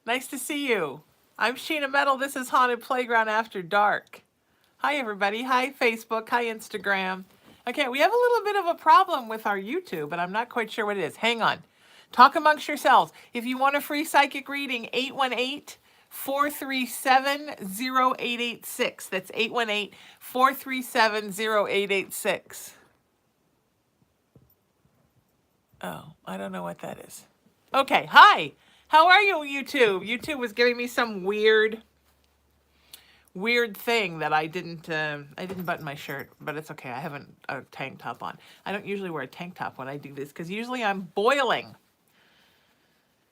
Nice to see you. I'm Sheena Metal. This is Haunted Playground After Dark. Hi, everybody. Hi, Facebook. Hi, Instagram. Okay, we have a little bit of a problem with our YouTube, but I'm not quite sure what it is. Hang on. Talk amongst yourselves. If you want a free psychic reading, 818-437-0886. That's 818-437-0886. Oh, I don't know what that is. Okay, hi. How are you, YouTube? YouTube was giving me some weird thing that I didn't button my shirt, but it's okay. I haven't a tank top on. I don't usually wear a tank top when I do this because usually I'm boiling.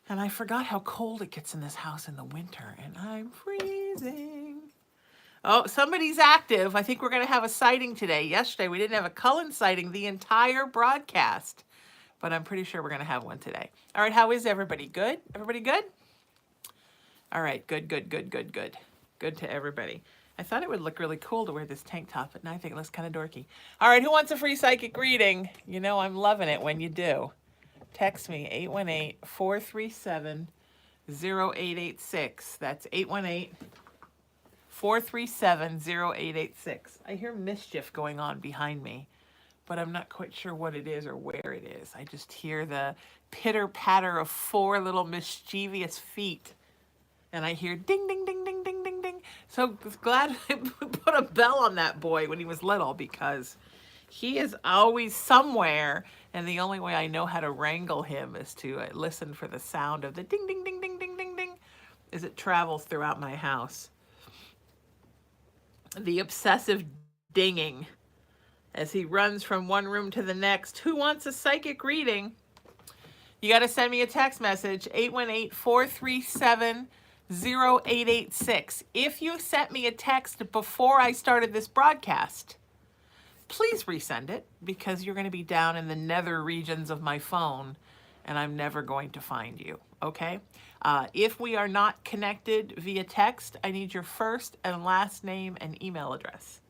And I forgot how cold it gets in this house in the winter, and I'm freezing. Oh, somebody's active. I think we're going to have a sighting today. Yesterday, we didn't have a Cullen sighting the entire broadcast, but I'm pretty sure we're going to have one today. All right, how is everybody? Good? Everybody good? All right, good. Good to everybody. I thought it would look really cool to wear this tank top, but now I think it looks kind of dorky. All right, who wants a free psychic reading? You know I'm loving it when you do. Text me, 818-437-0886. That's 818-437-0886. I hear mischief going on behind me, but I'm not quite sure what it is or where it is. I just hear the pitter-patter of 4 little mischievous feet. And I hear ding, ding, ding, ding, ding, ding, ding. So glad I put a bell on that boy when he was little, because he is always somewhere, and the only way I know how to wrangle him is to listen for the sound of the ding, ding, ding, ding, ding, ding, ding, as it travels throughout my house. The obsessive dinging as he runs from one room to the next. Who wants a psychic reading? You got to send me a text message, 818-437-0886. If you sent me a text before I started this broadcast, please resend it, because you're going to be down in the nether regions of my phone and I'm never going to find you, okay? If we are not connected via text, I need your first and last name and email address.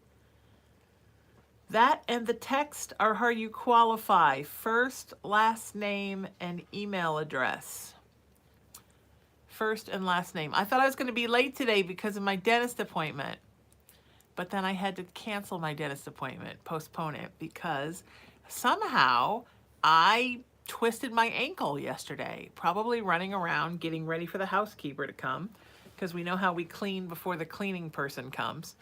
That and the text are how you qualify. First, last name, and email address. First and last name. I thought I was going to be late today because of my dentist appointment, but then I had to cancel my dentist appointment, postpone it, because somehow I twisted my ankle yesterday, probably running around getting ready for the housekeeper to come, because we know how we clean before the cleaning person comes.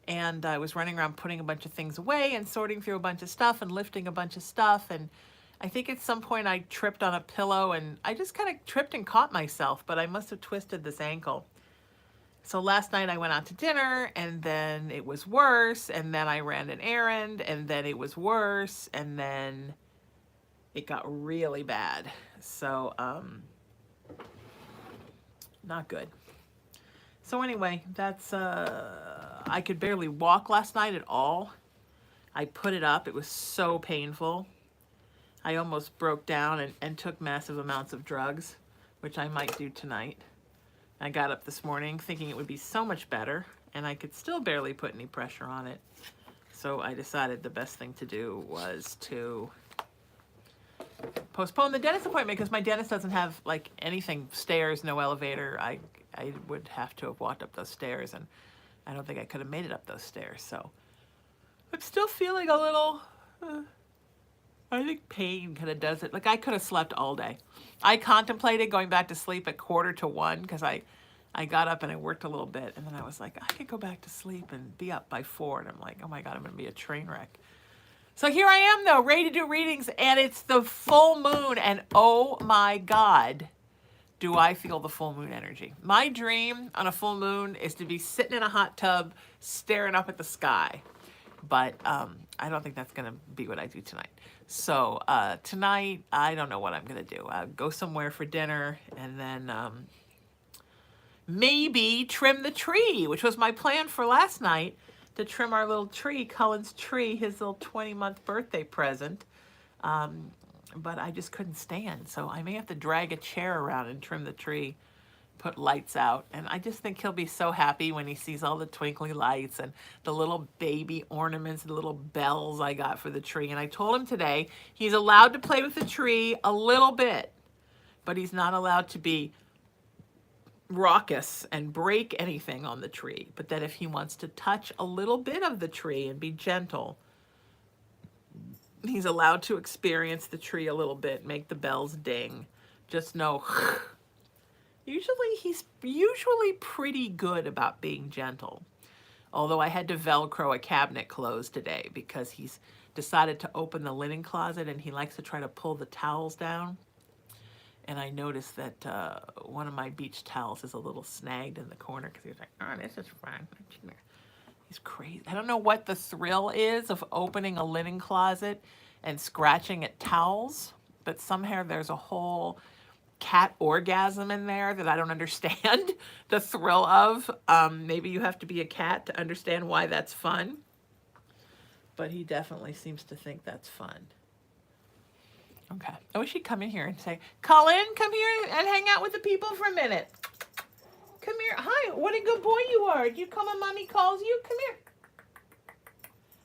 And I was running around putting a bunch of things away and sorting through a bunch of stuff and lifting a bunch of stuff, and I think at some point I tripped on a pillow, and I just kind of tripped and caught myself, but I must have twisted this ankle. So last night I went out to dinner, and then it was worse, and then I ran an errand, and then it was worse, and then it got really bad. So, not good. So anyway, that's, I could barely walk last night at all. I put it up. It was so painful. I almost broke down and took massive amounts of drugs, which I might do tonight. I got up this morning thinking it would be so much better, and I could still barely put any pressure on it. So I decided the best thing to do was to postpone the dentist appointment, because my dentist doesn't have like anything, stairs, no elevator. I would have to have walked up those stairs, and I don't think I could have made it up those stairs. So I'm still feeling a little, I think pain kind of does it. Like, I could have slept all day. I contemplated going back to sleep at 1:45, because I got up and I worked a little bit, and then I was like, I could go back to sleep and be up by 4. And I'm like, oh my God, I'm going to be a train wreck. So here I am, though, ready to do readings, and it's the full moon, and oh my God, do I feel the full moon energy. My dream on a full moon is to be sitting in a hot tub staring up at the sky. But I don't think that's going to be what I do tonight. So tonight, I don't know what I'm going to do. I'll go somewhere for dinner, and then maybe trim the tree, which was my plan for last night, to trim our little tree, Cullen's tree, his little 20-month birthday present. But I just couldn't stand. So I may have to drag a chair around and trim the tree, put lights out. And I just think he'll be so happy when he sees all the twinkly lights and the little baby ornaments, the little bells I got for the tree. And I told him today he's allowed to play with the tree a little bit, but he's not allowed to be raucous and break anything on the tree, but that if he wants to touch a little bit of the tree and be gentle, he's allowed to experience the tree a little bit, make the bells ding. Just know, he's usually pretty good about being gentle. Although I had to Velcro a cabinet closed today because he's decided to open the linen closet and he likes to try to pull the towels down. And I noticed that one of my beach towels is a little snagged in the corner because he's like, oh, this is fun. He's crazy. I don't know what the thrill is of opening a linen closet and scratching at towels, but somehow there's a whole cat orgasm in there that I don't understand the thrill of. Maybe you have to be a cat to understand why that's fun, but he definitely seems to think that's fun. Okay. I wish he'd come in here and say, Colin, come here and hang out with the people for a minute. Come here. Hi, what a good boy you are. Do you come when Mommy calls you? Come here.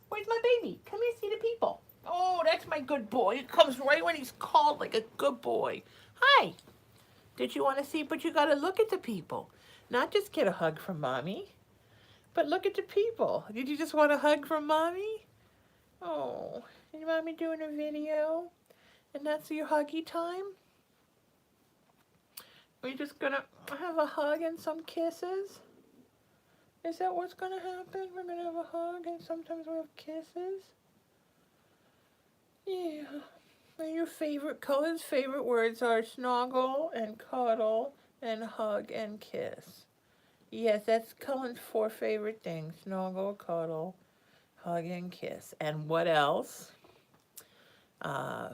Where's my baby? Come here, see the people. Oh, that's my good boy. He comes right when he's called, like a good boy. Hi. Did you want to see? But you got to look at the people. Not just get a hug from Mommy, but look at the people. Did you just want a hug from Mommy? Oh, is Mommy doing a video? And that's your huggy time? Are you just gonna have a hug and some kisses? Is that what's gonna happen? We're gonna have a hug and sometimes we have kisses? Yeah. And your Colin's favorite words are snuggle and cuddle and hug and kiss. Yes, that's Colin's 4 favorite things. Snuggle, cuddle, hug and kiss. And what else?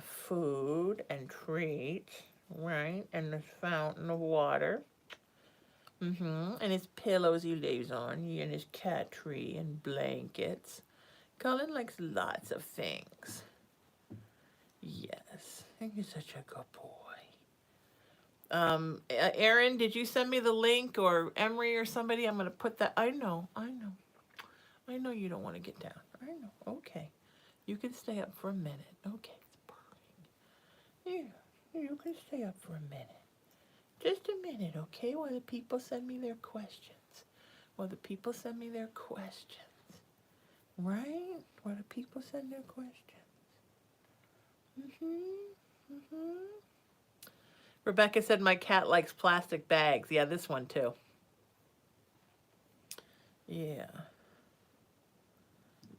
Food and treats, right? And the fountain of water. And his pillows he lays on, and his cat tree and blankets. Colin likes lots of things. Yes, you're such a good boy. Aaron, did you send me the link, or Emery or somebody? I'm going to put that. I know you don't want to get down. I know. Okay. You can stay up for a minute. Okay. Yeah, you can stay up for a minute. Just a minute, okay? While the people send me their questions. Right? While the people send their questions. Rebecca said my cat likes plastic bags. Yeah, this one too. Yeah.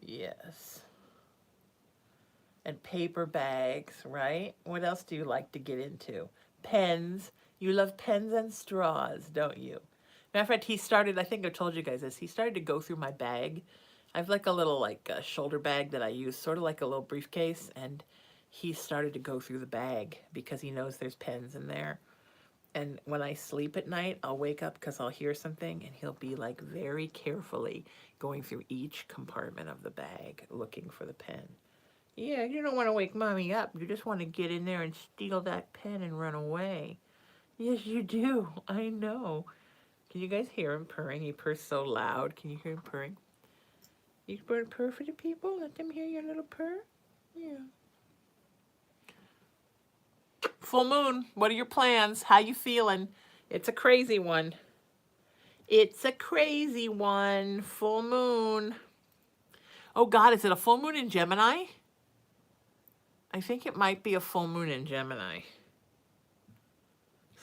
Yes. And paper bags, right? What else do you like to get into? Pens. You love pens and straws, don't you? Matter of fact, he started, I think I told you guys this, he started to go through my bag. I have like a little shoulder bag that I use, sort of like a little briefcase, and he started to go through the bag because he knows there's pens in there. And when I sleep at night, I'll wake up because I'll hear something, and he'll be like very carefully going through each compartment of the bag looking for the pen. Yeah, you don't want to wake Mommy up. You just want to get in there and steal that pen and run away. Yes, you do. I know. Can you guys hear him purring? He purrs so loud. Can you hear him purring? You purr for the people? Let them hear your little purr? Yeah. Full moon. What are your plans? How you feeling? It's a crazy one. It's a crazy one. Full moon. Oh, God, is it a full moon in Gemini? I think it might be a full moon in Gemini.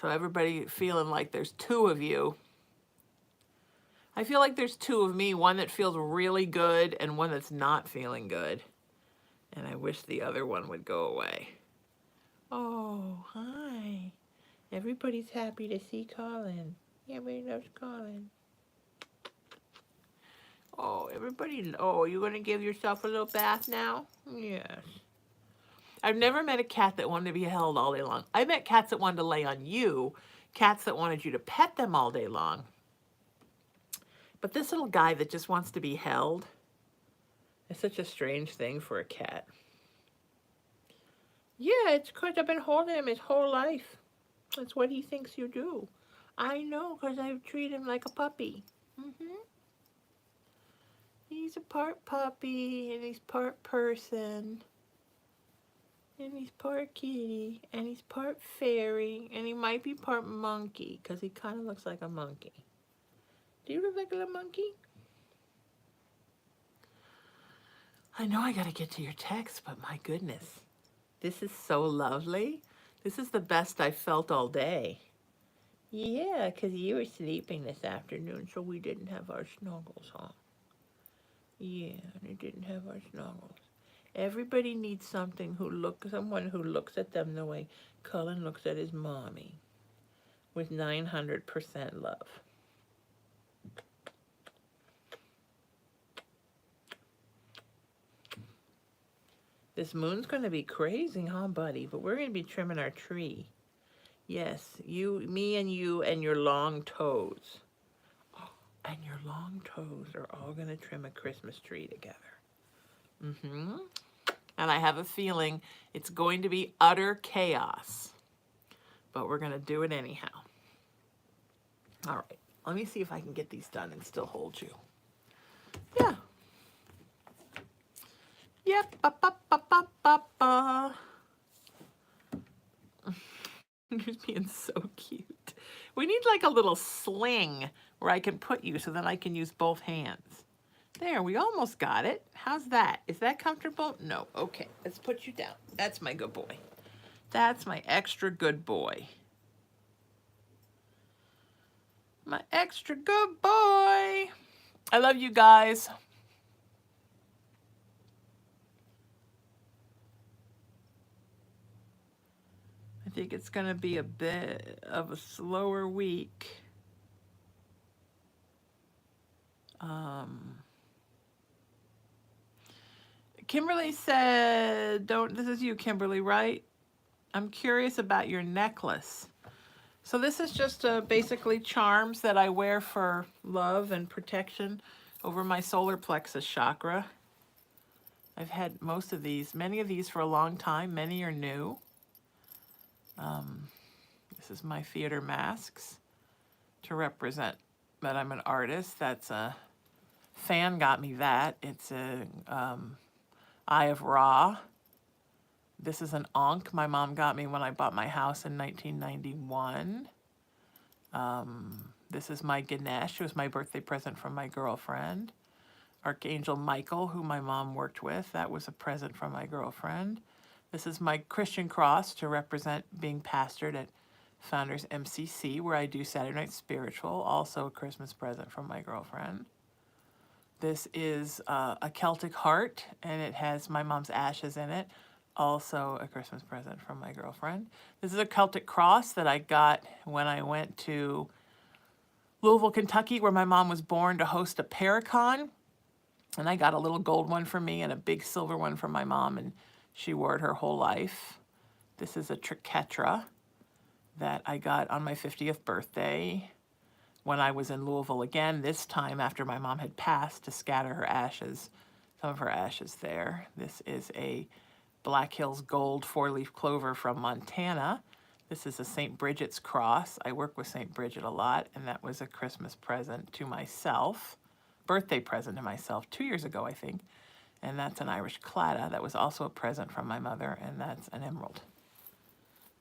So everybody feeling like there's 2 of you. I feel like there's 2 of me, one that feels really good and one that's not feeling good. And I wish the other one would go away. Oh, hi. Everybody's happy to see Colin. Everybody loves Colin. Oh, you're going to give yourself a little bath now? Yes. I've never met a cat that wanted to be held all day long. I met cats that wanted to lay on you, cats that wanted you to pet them all day long. But this little guy that just wants to be held is such a strange thing for a cat. Yeah, it's because I've been holding him his whole life. That's what he thinks you do. I know, because I treat him like a puppy. He's a part puppy and he's part person. And he's part kitty, and he's part fairy, and he might be part monkey, because he kind of looks like a monkey. Do you look like a little monkey? I know I got to get to your text, but my goodness. This is so lovely. This is the best I've felt all day. Yeah, because you were sleeping this afternoon, so we didn't have our snuggles, huh? Yeah, they didn't have our snuggles. Everybody needs someone who looks at them the way Cullen looks at his mommy, with 900% love. This moon's going to be crazy, huh, buddy? But we're going to be trimming our tree. Yes, me and you and your long toes. And your long toes are all going to trim a Christmas tree together. Mm-hmm. And I have a feeling it's going to be utter chaos. But we're going to do it anyhow. All right. Let me see if I can get these done and still hold you. Yeah. Yep. You're being so cute. We need like a little sling where I can put you so that I can use both hands. There, we almost got it. How's that? Is that comfortable? No. Okay, let's put you down. That's my good boy. That's my extra good boy. My extra good boy. I love you guys. I think it's going to be a bit of a slower week. Kimberly said, this is you, Kimberly, right? I'm curious about your necklace. So this is just basically charms that I wear for love and protection over my solar plexus chakra. I've had many of these for a long time. Many are new. This is my theater masks to represent that I'm an artist. That's a fan got me that. It's a Eye of Ra. This is an Ankh my mom got me when I bought my house in 1991. This is my Ganesh. It was my birthday present from my girlfriend. Archangel Michael, who my mom worked with. That was a present from my girlfriend. This is my Christian cross to represent being pastored at Founders MCC, where I do Saturday Night Spiritual, also a Christmas present from my girlfriend. This is a Celtic heart, and it has my mom's ashes in it, also a Christmas present from my girlfriend. This is a Celtic cross that I got when I went to Louisville, Kentucky, where my mom was born, to host a Paracon. And I got a little gold one for me and a big silver one for my mom, and she wore it her whole life. This is a triquetra that I got on my 50th birthday when I was in Louisville again, this time after my mom had passed, to scatter her ashes, some of her ashes there. This is a Black Hills Gold 4-leaf clover from Montana. This is a St. Bridget's cross. I work with St. Bridget a lot, and that was a Christmas present to myself, birthday present to myself 2 years ago, I think. And that's an Irish claddagh. That was also a present from my mother, and that's an emerald.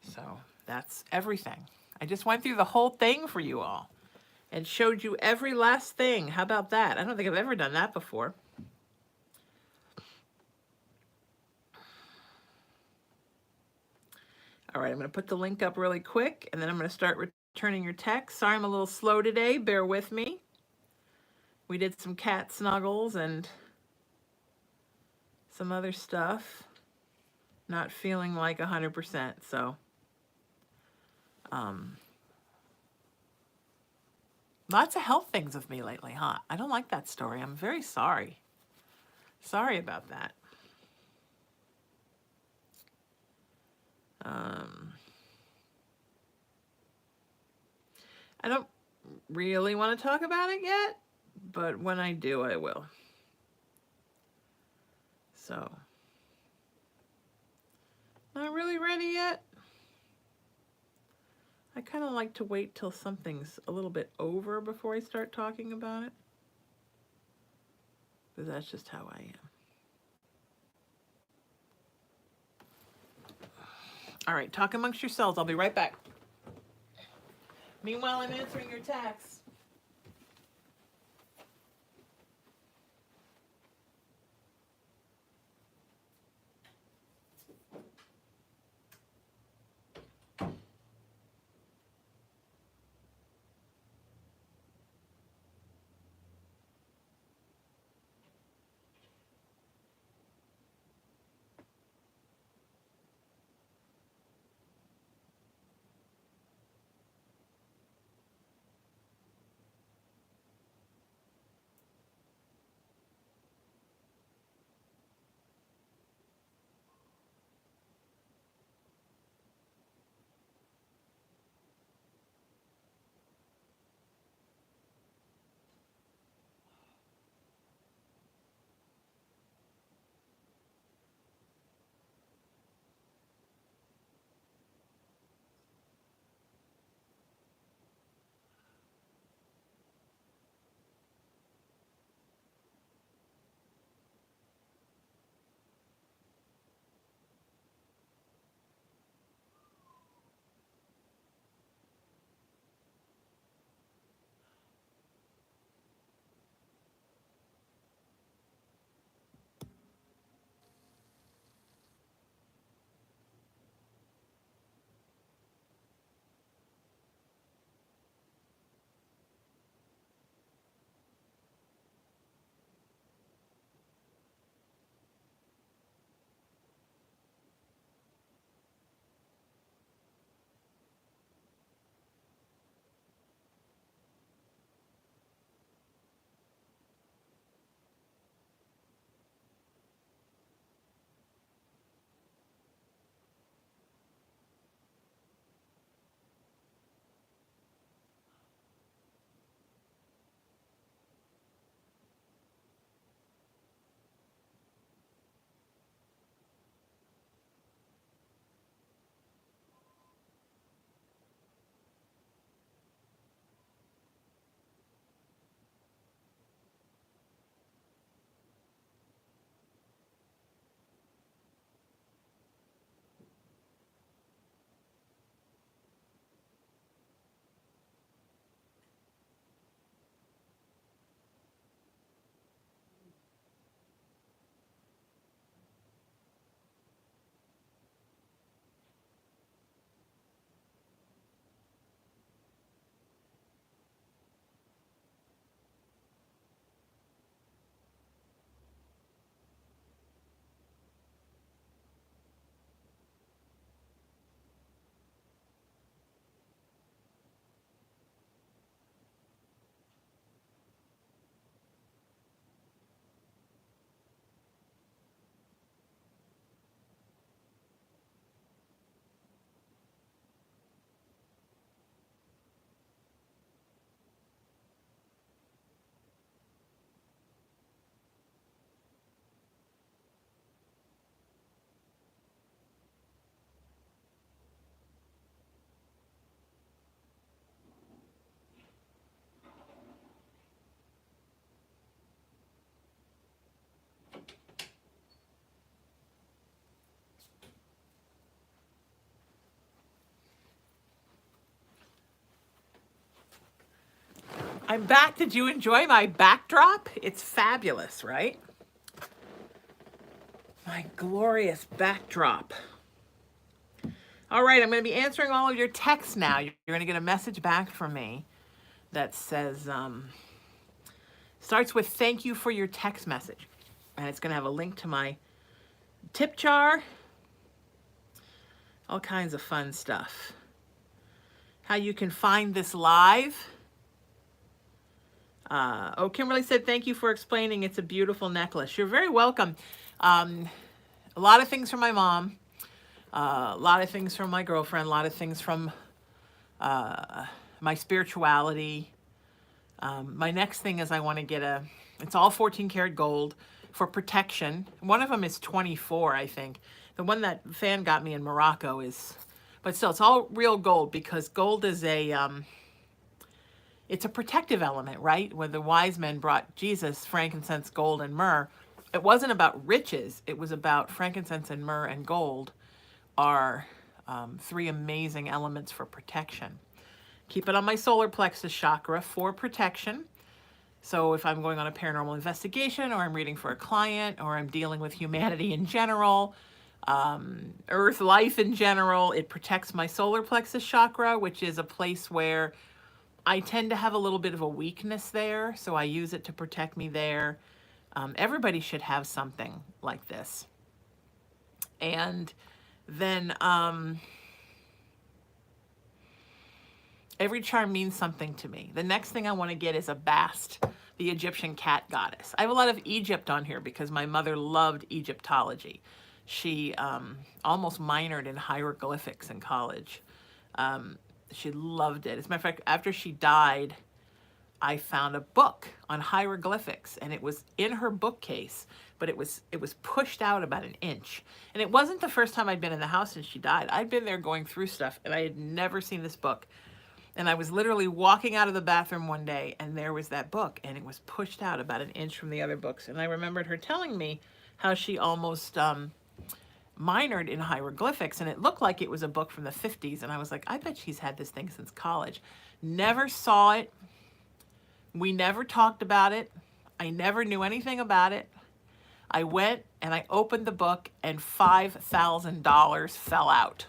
So that's everything. I just went through the whole thing for you all and showed you every last thing. How about that? I don't think I've ever done that before. All right, I'm going to put the link up really quick, and then I'm going to start returning your text. Sorry I'm a little slow today. Bear with me. We did some cat snuggles and some other stuff. Not feeling like 100%, so lots of health things with me lately, huh? I don't like that story. I'm very sorry. Sorry about that. I don't really want to talk about it yet, but when I do, I will. So, not really ready yet. I kind of like to wait till something's a little bit over before I start talking about it, because that's just how I am. All right, talk amongst yourselves. I'll be right back. Meanwhile, I'm answering your text. I'm back. Did you enjoy my backdrop? It's fabulous, right? My glorious backdrop. All right, I'm going to be answering all of your texts now. You're going to get a message back from me that says, starts with thank you for your text message. And it's going to have a link to my tip jar, all kinds of fun stuff. How you can find this live. Oh, Kimberly said, thank you for explaining. It's a beautiful necklace. You're very welcome. A lot of things from my mom. A lot of things from my girlfriend. A lot of things from my spirituality. My next thing is I want to get it's all 14 karat gold for protection. One of them is 24, I think. The one that fan got me in Morocco is, but still, it's all real gold because gold is it's a protective element, right? When the wise men brought Jesus frankincense, gold, and myrrh, it wasn't about riches. It was about frankincense and myrrh and gold are Three amazing elements for protection. Keep it on my solar plexus chakra for protection. So if I'm going on a paranormal investigation, or I'm reading for a client, or I'm dealing with humanity in general, Earth life in general, it protects my solar plexus chakra, which is a place where I tend to have a little bit of a weakness there. So I use it to protect me there. Everybody should have something like this. And then every charm means something to me. The next thing I want to get is a bast, the Egyptian cat goddess. I have a lot of Egypt on here because my mother loved Egyptology. She almost minored in hieroglyphics in college. She loved it. As a matter of fact, after she died, I found a book on hieroglyphics, and it was in her bookcase, but it was pushed out about an inch. And it wasn't the first time I'd been in the house since she died. I'd been there going through stuff, and I had never seen this book. And I was literally walking out of the bathroom one day, and there was that book, and it was pushed out about an inch from the other books. And I remembered her telling me how she almost minored in hieroglyphics, and it looked like it was a book from the 50s. And I was like, I bet she's had this thing since college. Never saw it. We never talked about it. I never knew anything about it. I went and I opened the book, and $5,000 fell out.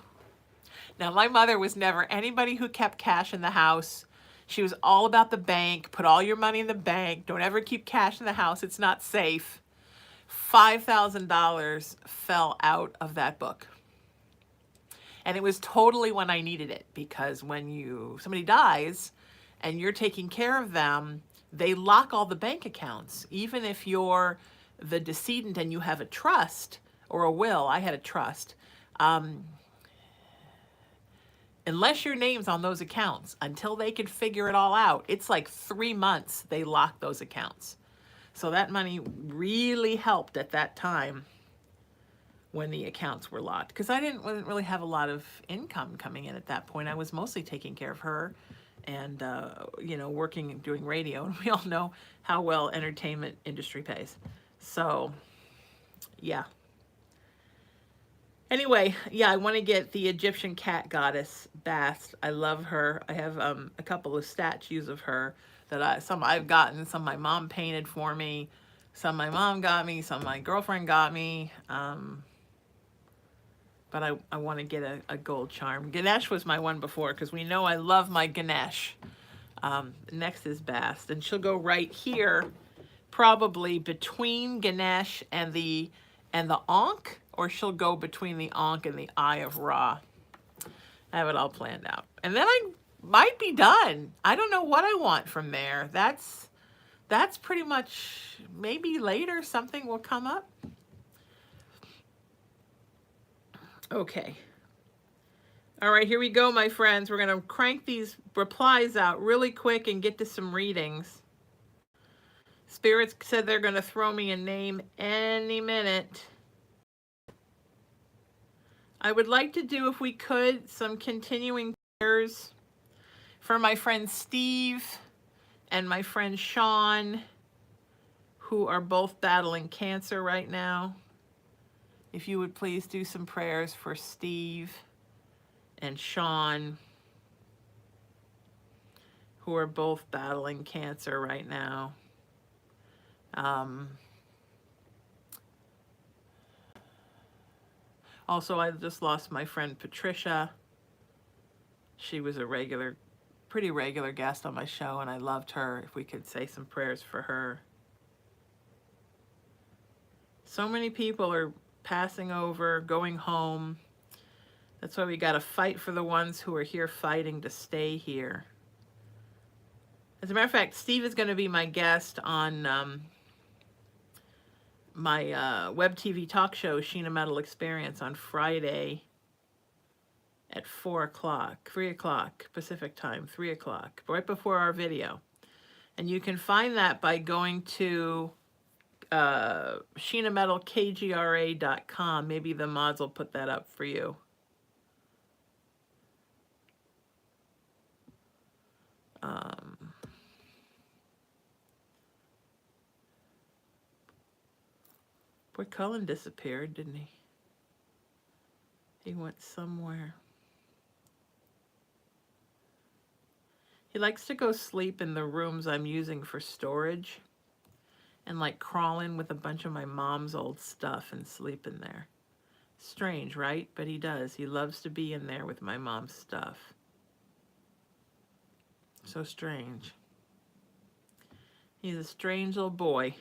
Now, my mother was never anybody who kept cash in the house. She was all about the bank. Put all your money in the bank. Don't ever keep cash in the house. It's not safe. $5,000 fell out of that book. And it was totally when I needed it, because when somebody dies and you're taking care of them, they lock all the bank accounts. Even if you're the decedent and you have a trust or a will, I had a trust, unless your name's on those accounts, until they can figure it all out, it's like 3 months they lock those accounts. So that money really helped at that time when the accounts were locked, because I wasn't really have a lot of income coming in at that point. I was mostly taking care of her and, working and doing radio. And we all know how well entertainment industry pays. So, yeah. Anyway, yeah, I want to get the Egyptian cat goddess Bast. I love her. I have a couple of statues of her that some I've gotten, some my mom painted for me, some my mom got me, some my girlfriend got me. But I want to get a gold charm. Ganesh was my one before, because we know I love my Ganesh. Next is Bast, and she'll go right here, probably between Ganesh and the Ankh, or she'll go between the Ankh and the Eye of Ra. I have it all planned out. And then I might be done. I don't know what I want from there. That's pretty much, maybe later something will come up. Okay. All right, here we go, my friends. We're going to crank these replies out really quick and get to some readings. Spirits said they're going to throw me a name any minute. I would like to do, if we could, some continuing prayers for my friend Steve and my friend Sean, who are both battling cancer right now. If you would please do some prayers for Steve and Sean, who are both battling cancer right now. Also, I just lost my friend Patricia. She was a pretty regular guest on my show, and I loved her. If we could say some prayers for her. So many people are passing over, going home. That's why we got to fight for the ones who are here fighting to stay here. As a matter of fact, Steve is going to be my guest on my web TV talk show, Sheena Metal Experience, on Friday at 4 o'clock, 3 o'clock Pacific time, 3 o'clock, right before our video. And you can find that by going to SheenaMetalKGRA.com. Maybe the mods will put that up for you. Boy, Cullen disappeared, didn't he? He went somewhere. He likes to go sleep in the rooms I'm using for storage and like crawl in with a bunch of my mom's old stuff and sleep in there. Strange, right? But he does. He loves to be in there with my mom's stuff. So strange. He's a strange little boy.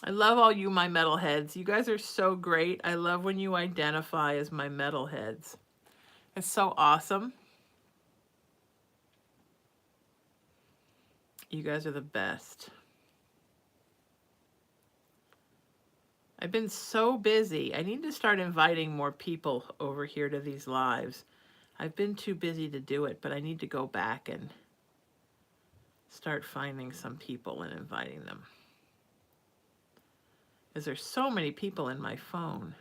I love all you, my metalheads. You guys are so great. I love when you identify as my metalheads. It's so awesome. You guys are the best. I've been so busy. I need to start inviting more people over here to these lives. I've been too busy to do it, but I need to go back and start finding some people and inviting them. Because there's so many people in my phone.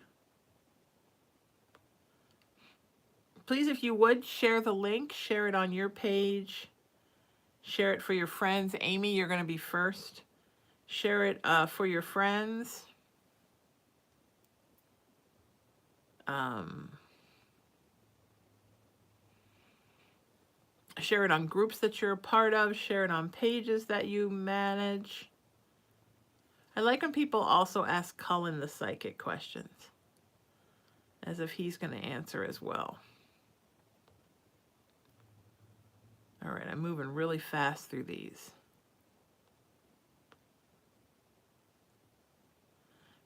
Please, if you would, share the link, share it on your page, share it for your friends. Amy, you're going to be first. Share it for your friends. Share it on groups that you're a part of. Share it on pages that you manage. I like when people also ask Cullen the psychic questions, as if he's going to answer as well. All right, I'm moving really fast through these.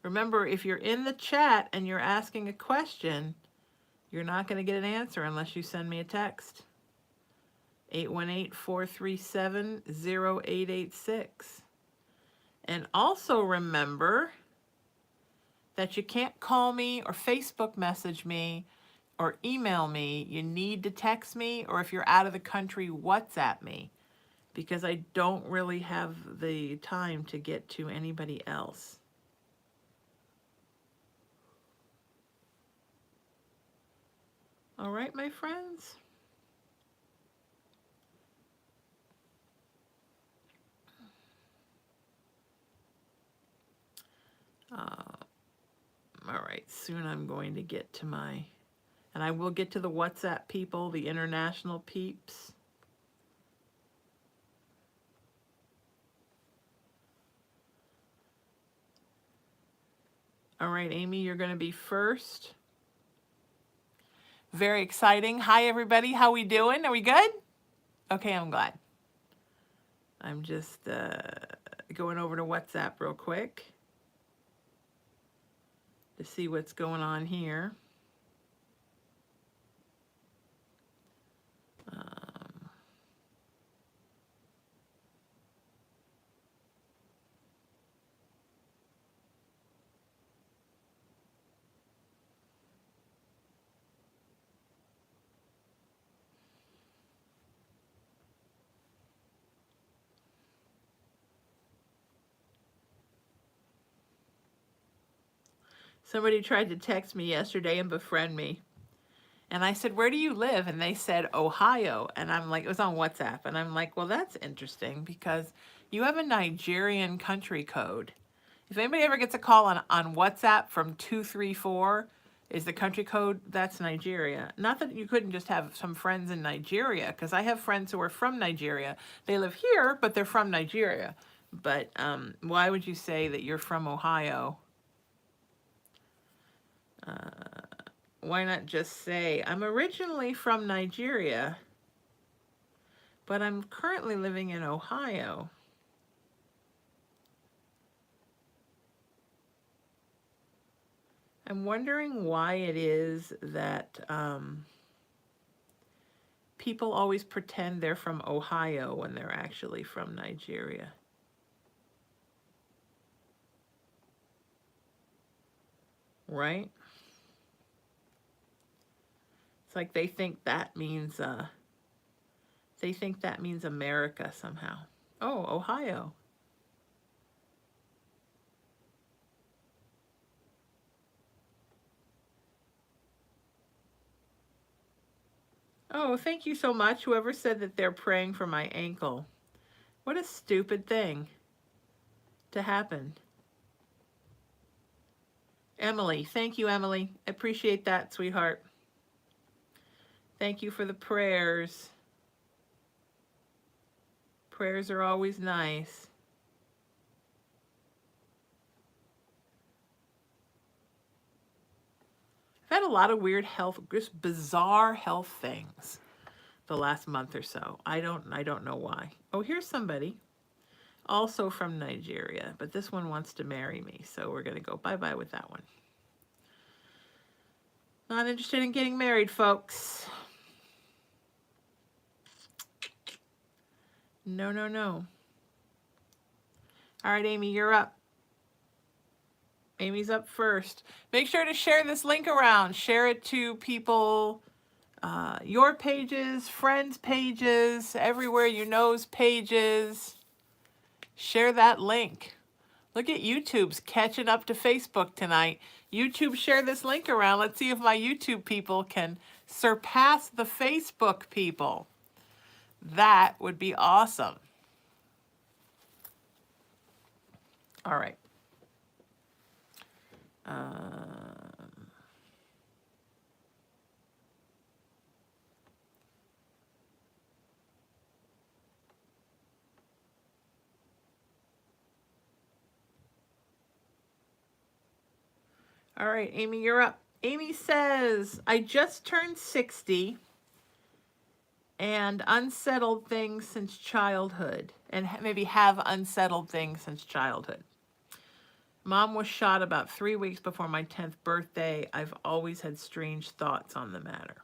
Remember, if you're in the chat and you're asking a question, you're not going to get an answer unless you send me a text. 818-437-0886. And also remember that you can't call me or Facebook message me or email me. You need to text me, or if you're out of the country, WhatsApp me, because I don't really have the time to get to anybody else. All right, my friends. All right, soon I'm going to get to my, and I will get to the WhatsApp people, the international peeps. All right, Amy, you're going to be first. Very exciting. Hi, everybody. How we doing? Are we good? Okay, I'm glad. I'm just going over to WhatsApp real quick to see what's going on here. Somebody tried to text me yesterday and befriend me. And I said, where do you live? And they said, Ohio. And I'm like, it was on WhatsApp. And I'm like, well, that's interesting because you have a Nigerian country code. If anybody ever gets a call on WhatsApp from 234 is the country code, that's Nigeria. Not that you couldn't just have some friends in Nigeria, because I have friends who are from Nigeria. They live here, but they're from Nigeria. But why would you say that you're from Ohio? Why not just say, I'm originally from Nigeria, but I'm currently living in Ohio. I'm wondering why it is that people always pretend they're from Ohio when they're actually from Nigeria. Right? It's like they think that means America somehow. Oh, Ohio. Oh, thank you so much. Whoever said that they're praying for my ankle. What a stupid thing to happen. Emily. Thank you, Emily. I appreciate that, sweetheart. Thank you for the prayers. Prayers are always nice. I've had a lot of weird health, just bizarre health things the last month or so. I don't know why. Oh, here's somebody also from Nigeria, but this one wants to marry me, so we're going to go bye-bye with that one. Not interested in getting married, folks. No, no, no. All right, Amy, you're up. Amy's up first. Make sure to share this link around. Share it to people, your pages, friends' pages, everywhere you know's pages. Share that link. Look at YouTube's catching up to Facebook tonight. YouTube, share this link around. Let's see if my YouTube people can surpass the Facebook people. That would be awesome. All right. All right, Amy, you're up. Amy says, I just turned 60 and unsettled things since childhood, and maybe have unsettled things since childhood. Mom was shot about 3 weeks before my 10th birthday. I've always had strange thoughts on the matter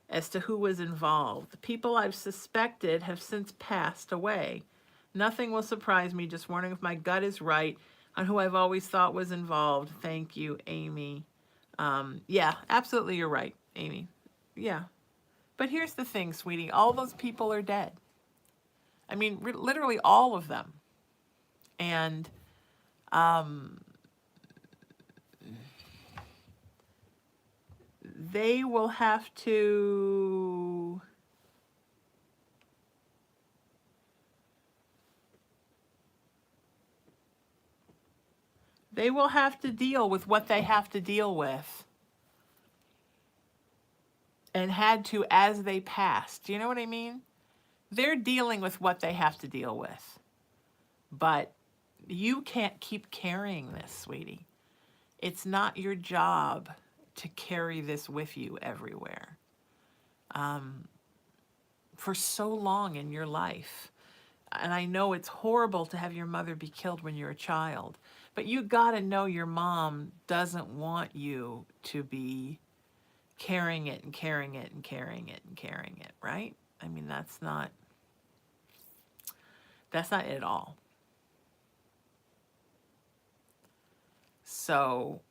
as to who was involved. The people I've suspected have since passed away. Nothing will surprise me, just wondering if my gut is right on who I've always thought was involved. Thank you, Amy. Yeah, absolutely, you're right, Amy. Yeah. But here's the thing, sweetie. All those people are dead. I mean, literally all of them. And they will have to deal with what they have to deal with, and had to as they passed. Do you know what I mean? They're dealing with what they have to deal with. But you can't keep carrying this, sweetie. It's not your job to carry this with you everywhere. For so long in your life. And I know it's horrible to have your mother be killed when you're a child, but you gotta know your mom doesn't want you to be carrying it and carrying it and carrying it and carrying it, right? I mean, that's not it at all. So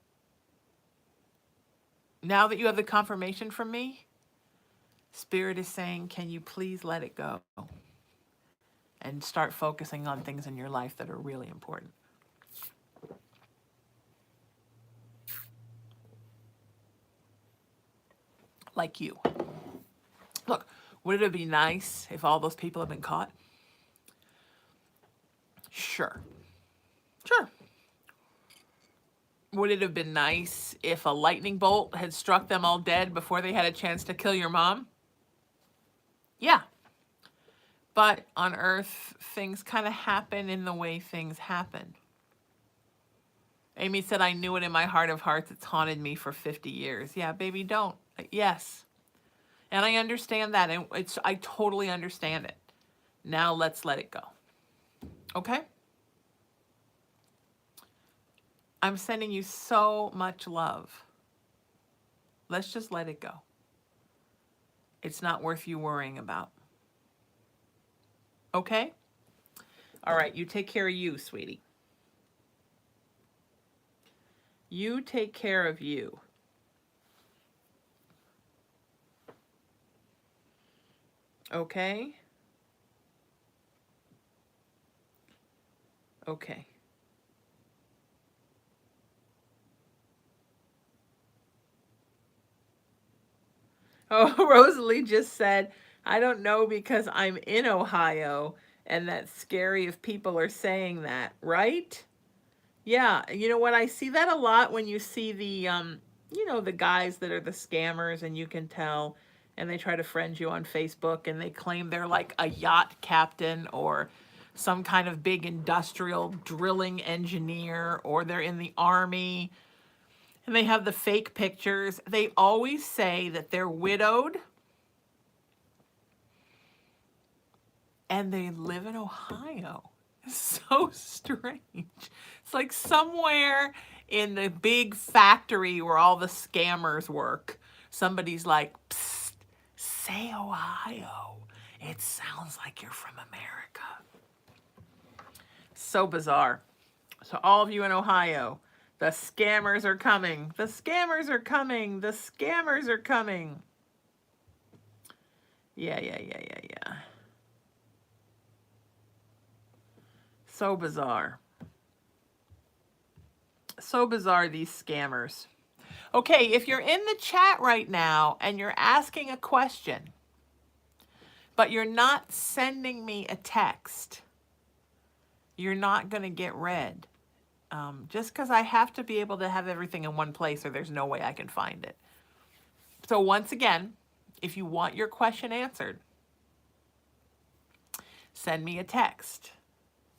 now that you have the confirmation from me, Spirit is saying, can you please let it go and start focusing on things in your life that are really important? Like you. Look, would it be nice if all those people had been caught? Sure. Sure. Would it have been nice if a lightning bolt had struck them all dead before they had a chance to kill your mom? Yeah. But on Earth, things kind of happen in the way things happen. Amy said, I knew it in my heart of hearts. It's haunted me for 50 years. Yeah, baby, don't. Yes. And I understand that. And I totally understand it. Now let's let it go. Okay? I'm sending you so much love. Let's just let it go. It's not worth you worrying about. Okay? All right, you take care of you, sweetie. You take care of you. Okay? Okay. Oh, Rosalie just said, I don't know because I'm in Ohio, and that's scary if people are saying that, right? Yeah, you know what? I see that a lot when you see the, the guys that are the scammers, and you can tell, and they try to friend you on Facebook, and they claim they're like a yacht captain or some kind of big industrial drilling engineer, or they're in the army, and they have the fake pictures. They always say that they're widowed and they live in Ohio. It's so strange. It's like somewhere in the big factory where all the scammers work, somebody's like, psst, say Ohio. It sounds like you're from America. So bizarre. So all of you in Ohio, the scammers are coming. The scammers are coming. The scammers are coming. Yeah. So bizarre. So bizarre, these scammers. Okay, if you're in the chat right now and you're asking a question, but you're not sending me a text, you're not going to get read. Just because I have to be able to have everything in one place, or there's no way I can find it. So once again, if you want your question answered, send me a text,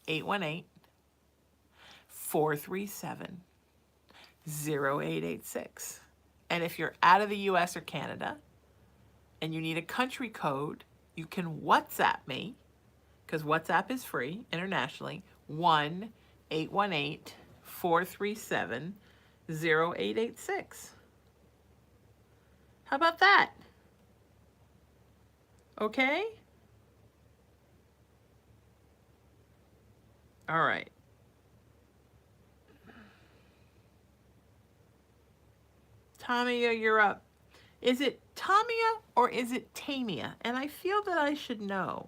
818-437-0886. And if you're out of the US or Canada and you need a country code, you can WhatsApp me, because WhatsApp is free internationally, 1-818-437-0886. How about that? Okay? All right. Tamia, you're up. Is it Tamia or is it Tamia? And I feel that I should know,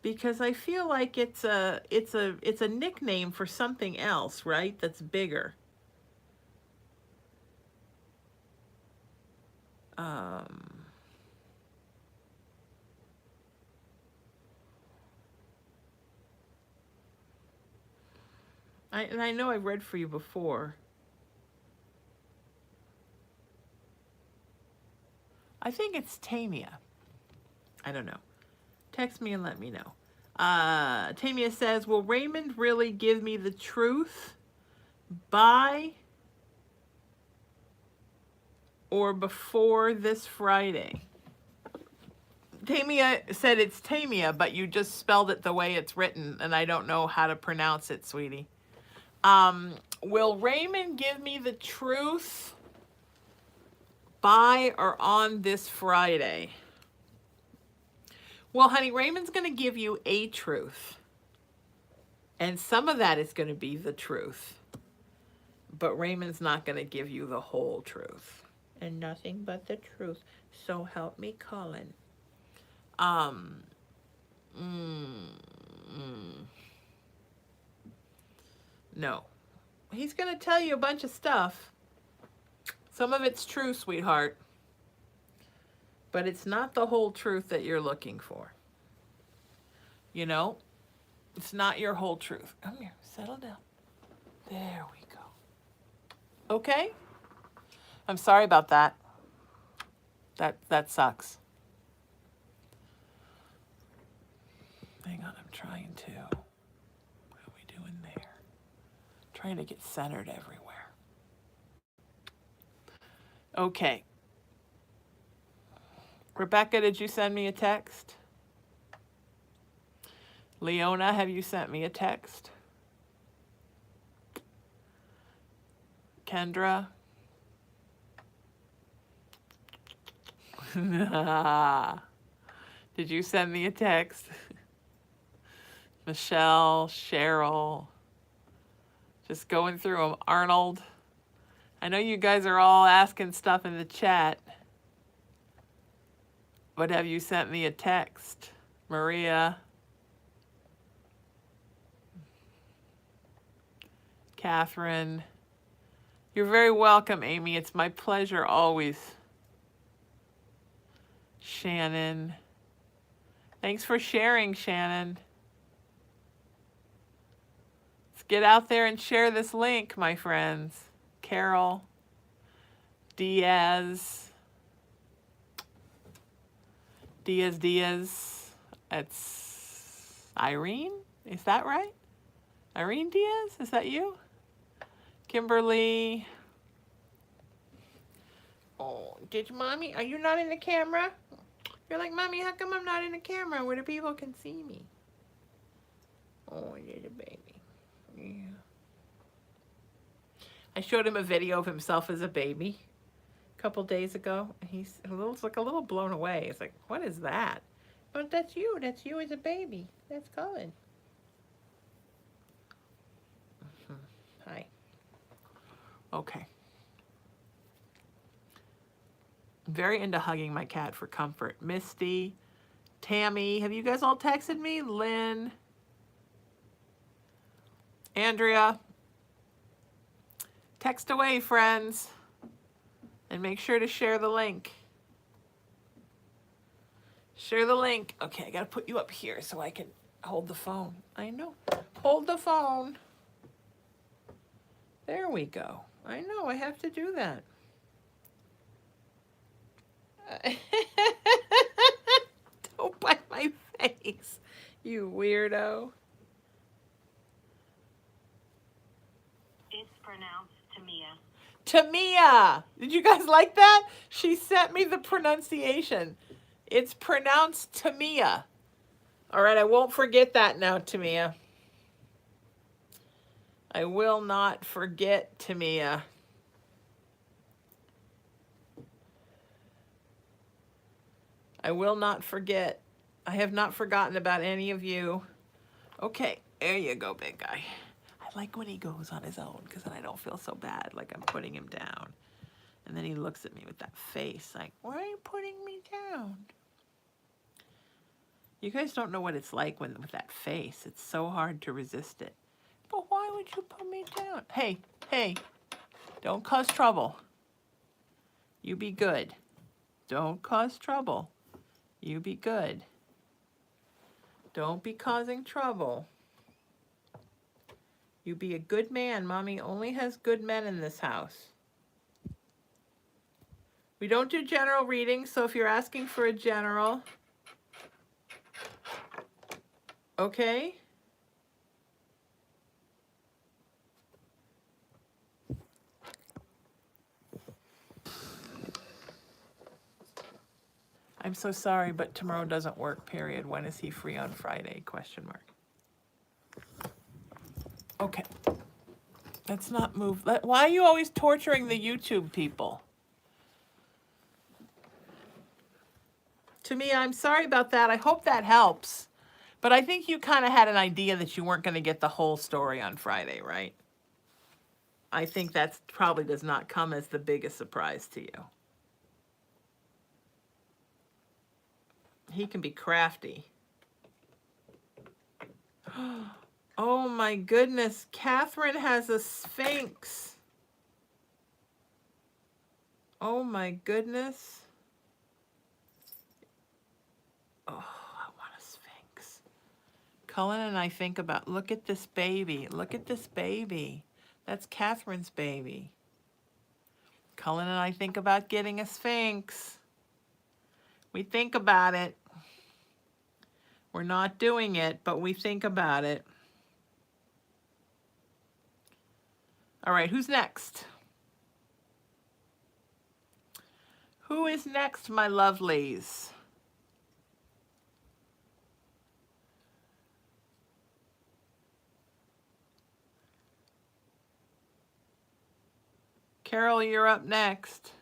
because I feel like it's a nickname for something else, right? That's bigger. I know I've read for you before. I think it's Tamia. I don't know. Text me and let me know. Tamia says, will Raymond really give me the truth by or before this Friday? Tamia said it's Tamia, but you just spelled it the way it's written, and I don't know how to pronounce it, sweetie. Will Raymond give me the truth by or on this Friday? Well, honey, Raymond's going to give you a truth. And some of that is going to be the truth. But Raymond's not going to give you the whole truth. And nothing but the truth. So help me, Colin. No. He's going to tell you a bunch of stuff. Some of it's true, sweetheart. But it's not the whole truth that you're looking for. You know? It's not your whole truth. Come here. Settle down. There we go. Okay? I'm sorry about that. That sucks. Hang on, I'm trying to. What are we doing there? Trying to get centered everywhere. Okay. Rebecca, did you send me a text? Leona, have you sent me a text? Kendra? Did you send me a text? Michelle, Cheryl, just going through them. Arnold, I know you guys are all asking stuff in the chat, but have you sent me a text? Maria, Catherine, you're very welcome, Amy. It's my pleasure always. Shannon, thanks for sharing, Shannon. It's get out there and share this link, my friends. Carol, Diaz. It's Irene? Is that right? Irene Diaz? Is that you? Kimberly. Oh, did mommy? Are you not in the camera? You're like, mommy, how come I'm not in the camera where the people can see me? Oh, little baby. Yeah. I showed him a video of himself as a baby a couple days ago. He's like a little blown away. It's like, what is that? But that's you. That's you as a baby. That's Colin. Hi. Okay. I'm very into hugging my cat for comfort. Misty, Tammy, have you guys all texted me? Lynn, Andrea. Text away, friends. And make sure to share the link. Share the link. Okay, I gotta put you up here so I can hold the phone. I know. Hold the phone. There we go. I know, I have to do that. Don't bite my face, you weirdo. It's pronounced Tamia. Tamia! Did you guys like that? She sent me the pronunciation. It's pronounced Tamia. All right, I won't forget that now, Tamia. I will not forget, Tamia. I will not forget. I have not forgotten about any of you. Okay, there you go, big guy. I like when he goes on his own because then I don't feel so bad, like I'm putting him down. And then he looks at me with that face like, why are you putting me down? You guys don't know what it's like with that face. It's so hard to resist it. But why would you put me down? Hey, hey, don't cause trouble. You be good. Don't cause trouble. You be good. Don't be causing trouble. You be a good man. Mommy only has good men in this house. We don't do general readings, so if you're asking for a general, okay? I'm so sorry, but tomorrow doesn't work, period. When is he free on Friday? Question mark. Okay. Let's not move. Why are you always torturing the YouTube people? To me, I'm sorry about that. I hope that helps. But I think you kind of had an idea that you weren't going to get the whole story on Friday, right? I think that probably does not come as the biggest surprise to you. He can be crafty. Oh my goodness. Catherine has a Sphinx. Oh my goodness. Oh, I want a Sphinx. Cullen and I think about, look at this baby. Look at this baby. That's Catherine's baby. Cullen and I think about getting a Sphinx. We think about it. We're not doing it, but we think about it. All right, who's next? Who is next, my lovelies? Carol, you're up next.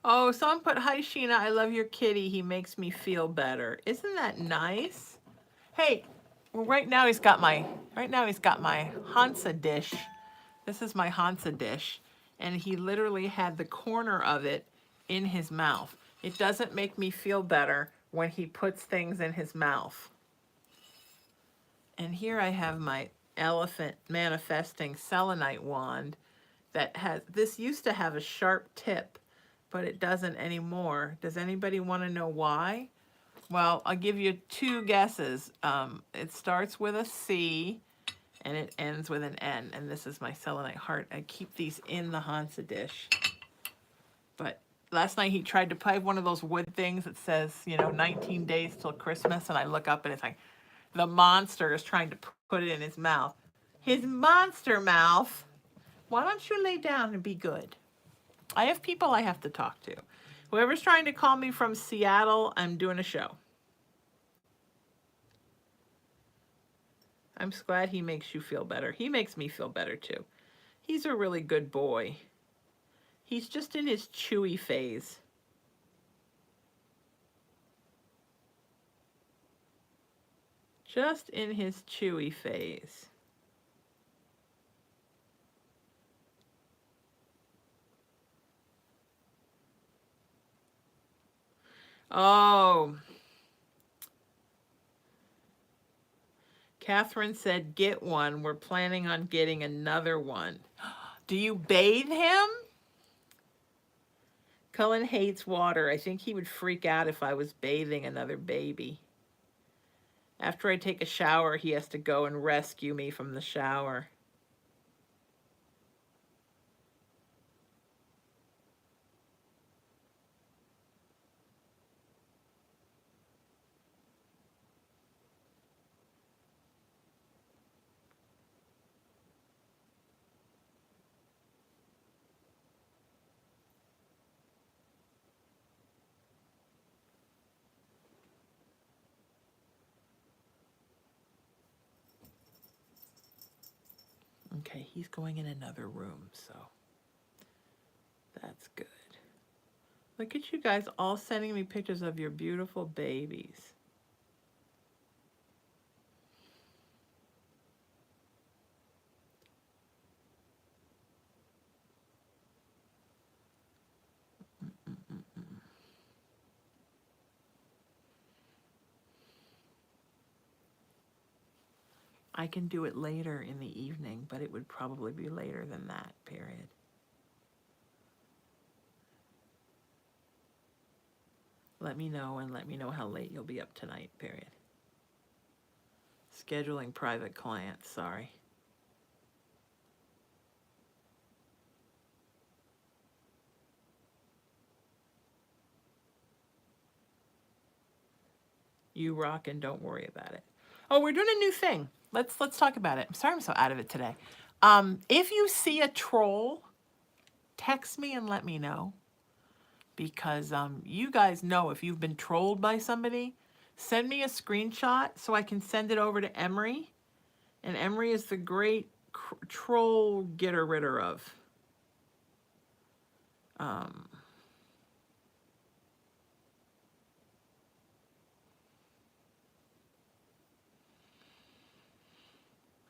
Oh, someone put, hi, Sheena, I love your kitty. He makes me feel better. Isn't that nice? Hey, Well, right now he's got my Hansa dish. This is my Hansa dish, and he literally had the corner of it in his mouth. It doesn't make me feel better when he puts things in his mouth. And here I have my elephant manifesting selenite wand that has, this used to have a sharp tip, but it doesn't anymore. Does anybody want to know why? Well, I'll give you two guesses. It starts with a C and it ends with an N, and this is my selenite heart. I keep these in the Hansa dish. But last night he tried to pipe one of those wood things that says, 19 days till Christmas, and I look up and it's like, the monster is trying to put it in his mouth. His monster mouth. Why don't you lay down and be good? I have people I have to talk to. Whoever's trying to call me from Seattle, I'm doing a show. I'm just glad he makes you feel better. He makes me feel better too. He's a really good boy. He's just in his chewy phase. Just in his chewy phase. Oh. Catherine said, get one. We're planning on getting another one. Do you bathe him? Cullen hates water. I think he would freak out if I was bathing another baby. After I take a shower, he has to go and rescue me from the shower. Okay, he's going in another room, so that's good. Look at you guys all sending me pictures of your beautiful babies. I can do it later in the evening, but it would probably be later than that, period. Let me know, and let me know how late you'll be up tonight, period. Scheduling private clients, sorry. You rock and don't worry about it. Oh, we're doing a new thing. Let's talk about it. I'm sorry I'm so out of it today. If you see a troll, text me and let me know. Because you guys know if you've been trolled by somebody, send me a screenshot so I can send it over to Emery. And Emery is the great troll getter-ridder of.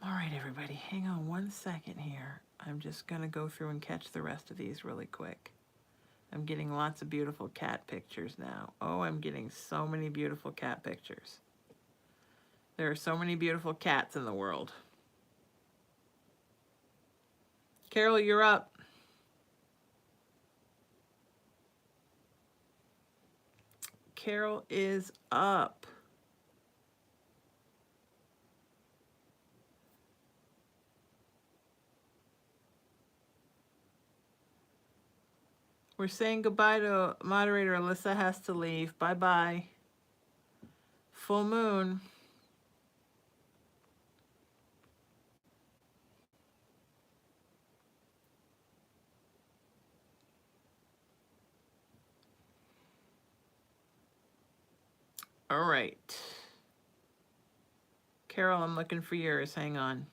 All right, everybody, hang on one second here. I'm just going to go through and catch the rest of these really quick. I'm getting lots of beautiful cat pictures now. Oh, I'm getting so many beautiful cat pictures. There are so many beautiful cats in the world. Carol, you're up. Carol is up. We're saying goodbye to moderator. Alyssa has to leave. Bye-bye. Full moon. All right. Carol, I'm looking for yours. Hang on.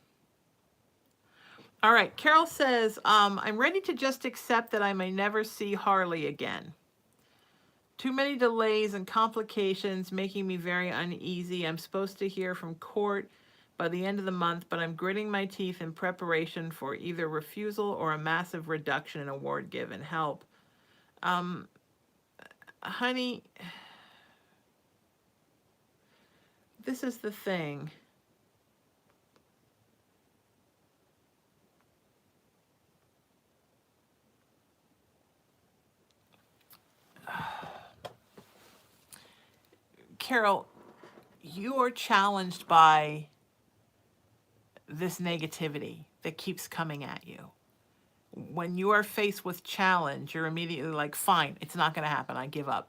All right. Carol says, I'm ready to just accept that I may never see Harley again. Too many delays and complications making me very uneasy. I'm supposed to hear from court by the end of the month, but I'm gritting my teeth in preparation for either refusal or a massive reduction in award given. Help. Honey, this is the thing. Carol, you are challenged by this negativity that keeps coming at you. When you are faced with challenge, you're immediately like, fine, it's not going to happen. I give up.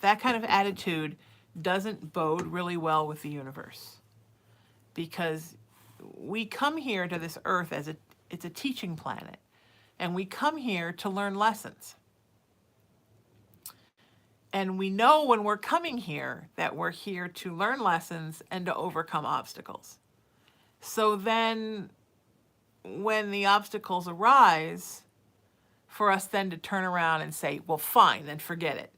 That kind of attitude doesn't bode really well with the universe, because we come here to this earth as it's a teaching planet, and we come here to learn lessons. And we know when we're coming here that we're here to learn lessons and to overcome obstacles. So then when the obstacles arise, for us then to turn around and say, well, fine, then forget it.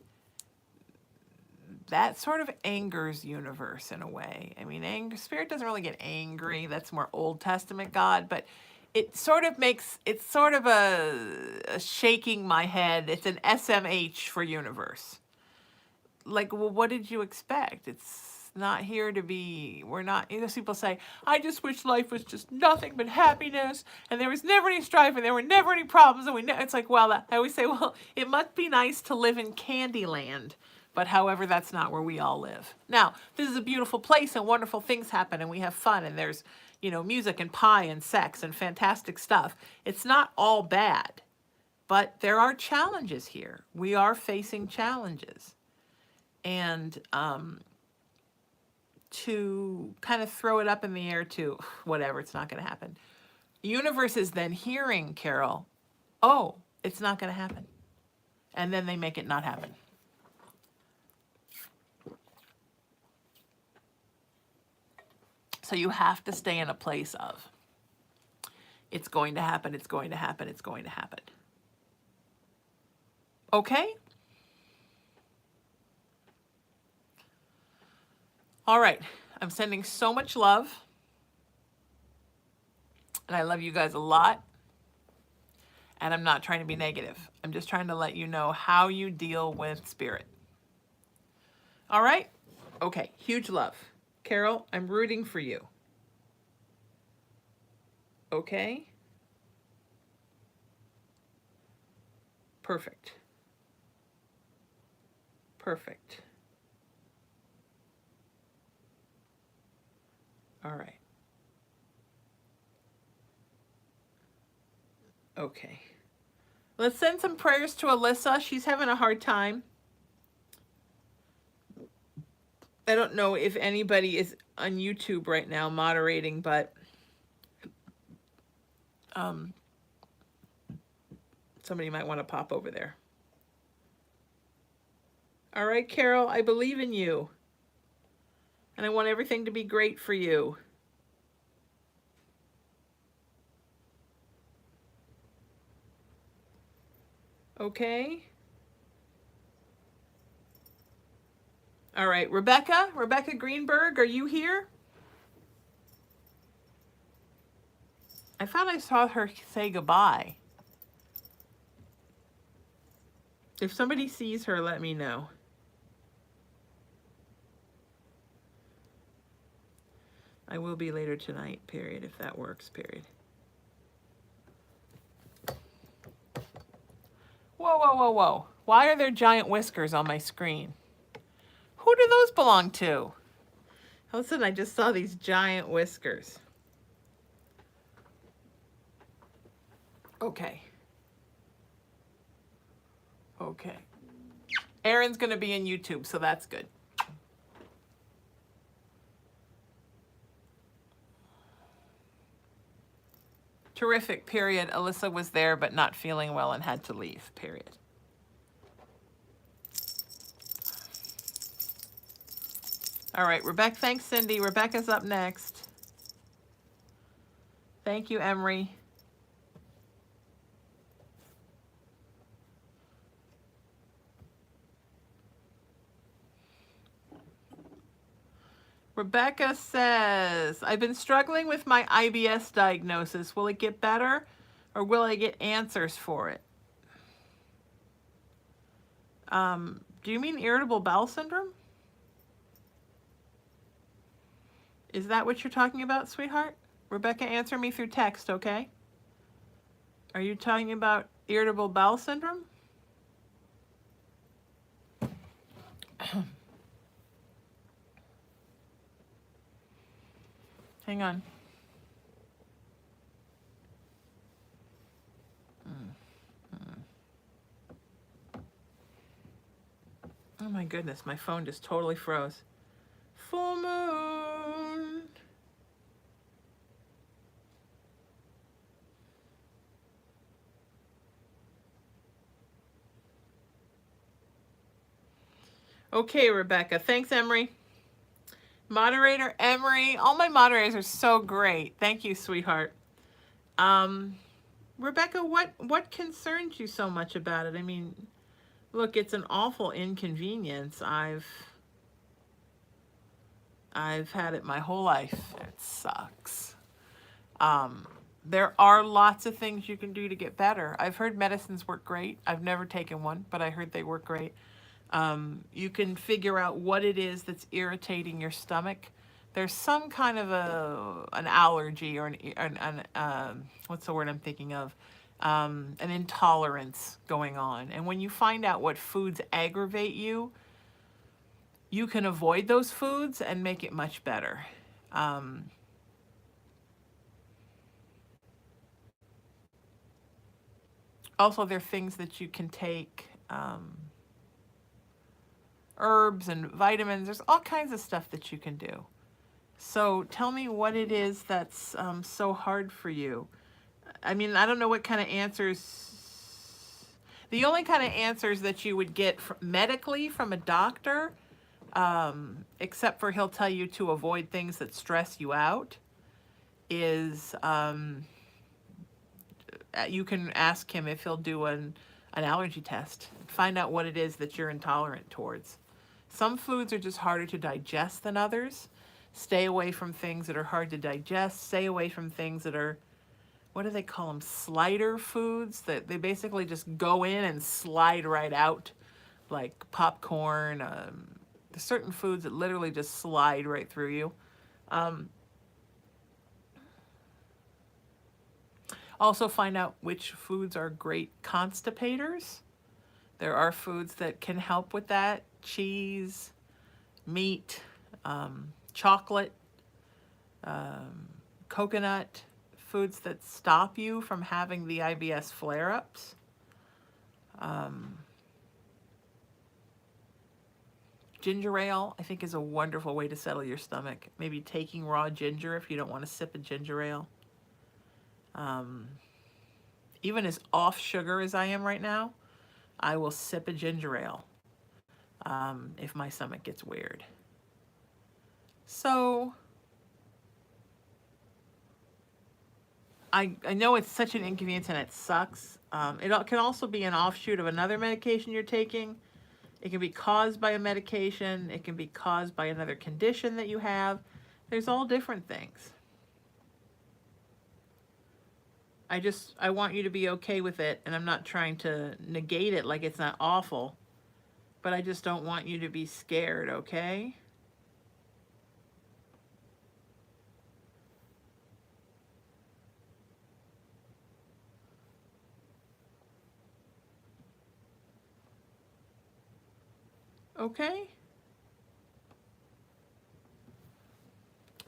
That sort of angers universe in a way. I mean, spirit doesn't really get angry. That's more Old Testament God, but it sort of makes, it's sort of a shaking my head. It's an SMH for universe. Like, well, what did you expect? It's not here to be, we're not, people say, I just wish life was just nothing but happiness, and there was never any strife, and there were never any problems, and it's like, well, I always say, well, it must be nice to live in Candyland, but however, that's not where we all live. Now, this is a beautiful place, and wonderful things happen, and we have fun, and there's, music and pie and sex and fantastic stuff. It's not all bad, but there are challenges here. We are facing challenges. And to kind of throw it up in the air to whatever, it's not going to happen. Universe is then hearing, Carol, oh, it's not going to happen. And then they make it not happen. So you have to stay in a place of, it's going to happen, it's going to happen, it's going to happen. Okay? All right, I'm sending so much love, and I love you guys a lot, and I'm not trying to be negative. I'm just trying to let you know how you deal with spirit. All right? Okay, huge love. Carol, I'm rooting for you. Okay? Perfect. Perfect. All right. Okay. Let's send some prayers to Alyssa. She's having a hard time. I don't know if anybody is on YouTube right now moderating, but somebody might want to pop over there. All right, Carol, I believe in you. And I want everything to be great for you. Okay? All right, Rebecca Greenberg, are you here? I thought I saw her say goodbye. If somebody sees her, let me know. I will be later tonight, period, if that works, period. Whoa, whoa, whoa, whoa. Why are there giant whiskers on my screen? Who do those belong to? All of a sudden, I just saw these giant whiskers. Okay. Okay. Aaron's going to be in YouTube, so that's good. Terrific, period. Alyssa was there but not feeling well and had to leave, period. All right, Rebecca, thanks, Cindy. Rebecca's up next. Thank you, Emery. Rebecca says, I've been struggling with my IBS diagnosis. Will it get better or will I get answers for it? Do you mean irritable bowel syndrome? Is that what you're talking about, sweetheart? Rebecca, answer me through text, okay? Are you talking about irritable bowel syndrome? Hang on. Oh my goodness, my phone just totally froze. Full moon. Okay, Rebecca. Thanks, Emery. Moderator Emery. All my moderators are so great. Thank you, sweetheart. Rebecca, what concerns you so much about it? I mean, look, it's an awful inconvenience. I've had it my whole life. It sucks. There are lots of things you can do to get better. I've heard medicines work great. I've never taken one, but I heard they work great. You can figure out what it is that's irritating your stomach. There's some kind of an allergy or what's the word I'm thinking of? An intolerance going on. And when you find out what foods aggravate you, you can avoid those foods and make it much better. Also, there are things that you can take, herbs and vitamins. There's all kinds of stuff that you can do. So tell me what it is that's so hard for you. I mean, I don't know what kind of answers. The only kind of answers that you would get medically from a doctor, except for he'll tell you to avoid things that stress you out, is you can ask him if he'll do an allergy test. Find out what it is that you're intolerant towards. Some foods are just harder to digest than others. Stay away from things that are hard to digest. Stay away from things that are, what do they call them? Slider foods, that they basically just go in and slide right out, like popcorn. There's certain foods that literally just slide right through you. Also find out which foods are great constipators. There are foods that can help with that. Cheese, meat, chocolate, coconut, foods that stop you from having the IBS flare-ups. Ginger ale, I think, is a wonderful way to settle your stomach. Maybe taking raw ginger if you don't want to sip a ginger ale. Even as off sugar as I am right now, I will sip a ginger ale if my stomach gets weird. So I know it's such an inconvenience and it sucks. It can also be an offshoot of another medication you're taking. It can be caused by a medication. It can be caused by another condition that you have. There's all different things. I want you to be okay with it, and I'm not trying to negate it like it's not awful, but I just don't want you to be scared, okay? Okay?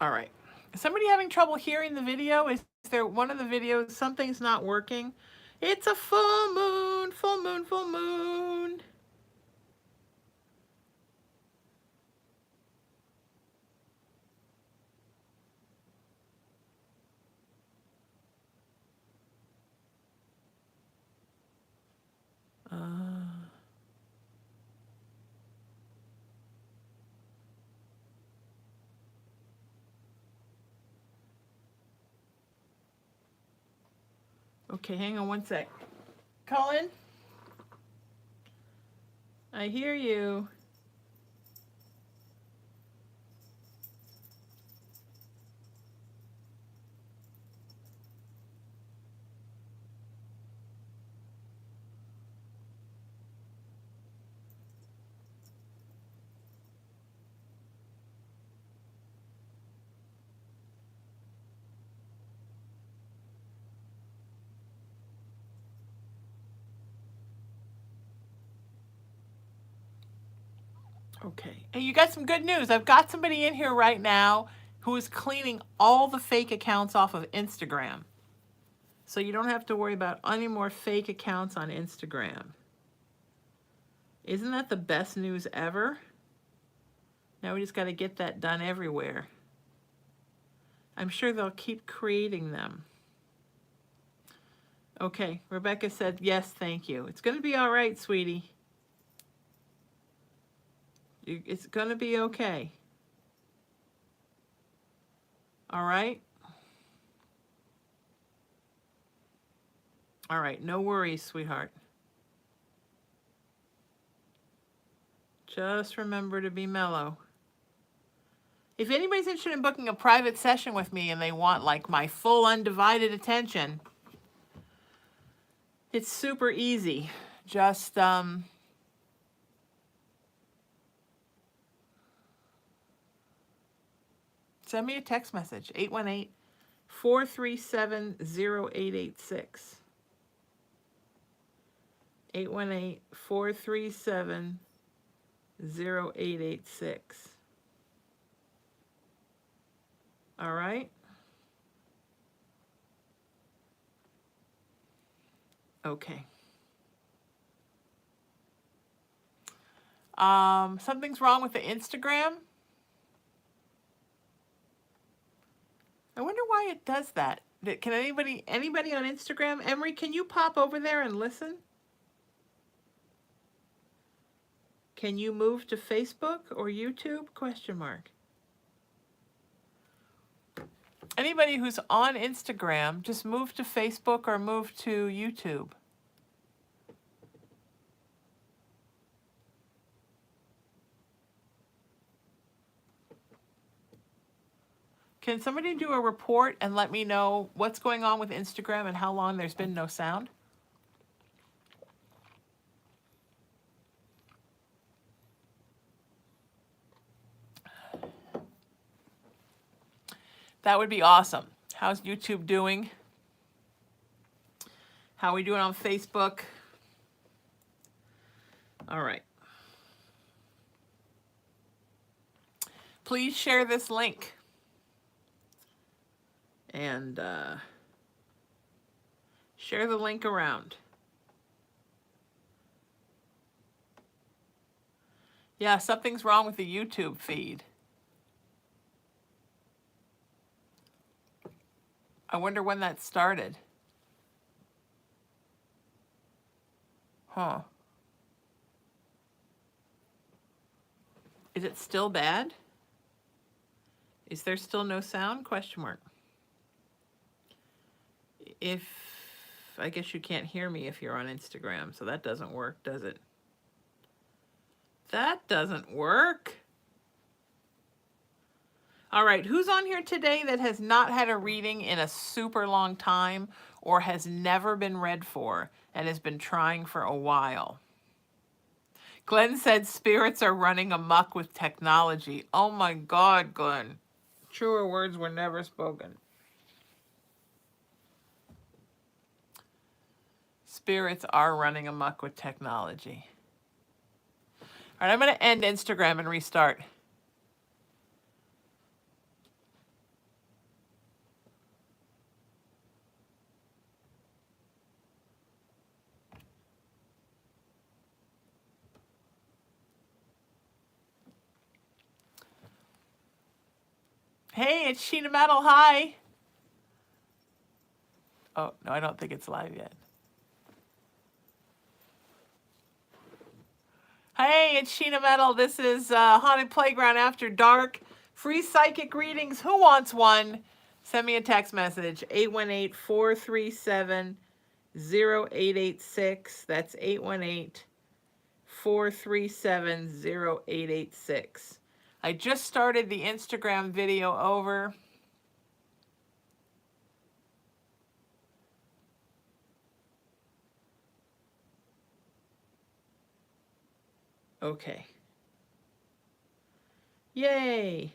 All right. Is somebody having trouble hearing the video? Is there one of the videos, something's not working? It's a full moon, full moon, full moon. Okay, hang on one sec. Colin? I hear you. Okay. And you got some good news. I've got somebody in here right now who is cleaning all the fake accounts off of Instagram. So you don't have to worry about any more fake accounts on Instagram. Isn't that the best news ever? Now we just got to get that done everywhere. I'm sure they'll keep creating them. Okay, Rebecca said, yes, thank you. It's going to be all right, sweetie. It's going to be okay. All right? All right, no worries, sweetheart. Just remember to be mellow. If anybody's interested in booking a private session with me and they want like my full undivided attention, it's super easy. Just send me a text message, 818-437-0886. 818-437-0886. All right? Okay. Something's wrong with the Instagram. I wonder why it does that. Can anybody on Instagram? Emery, can you pop over there and listen? Can you move to Facebook or YouTube? Question mark. Anybody who's on Instagram, just move to Facebook or move to YouTube. Can somebody do a report and let me know what's going on with Instagram and how long there's been no sound? That would be awesome. How's YouTube doing? How are we doing on Facebook? All right. Please share this link. And share the link around. Yeah, something's wrong with the YouTube feed. I wonder when that started. Huh. Is it still bad? Is there still no sound? Question mark. I guess you can't hear me if you're on Instagram, so that doesn't work, does it? That doesn't work. All right, who's on here today that has not had a reading in a super long time or has never been read for and has been trying for a while? Glenn said spirits are running amok with technology. Oh my God, Glenn. Truer words were never spoken. Spirits are running amok with technology. All right, I'm going to end Instagram and restart. Hey, it's Sheena Metal. Hi. Oh, no, I don't think it's live yet. Hey, it's Sheena Metal. This is Haunted Playground After Dark. Free psychic readings. Who wants one? Send me a text message. 818-437-0886. That's 818-437-0886. I just started the Instagram video over. Okay. Yay.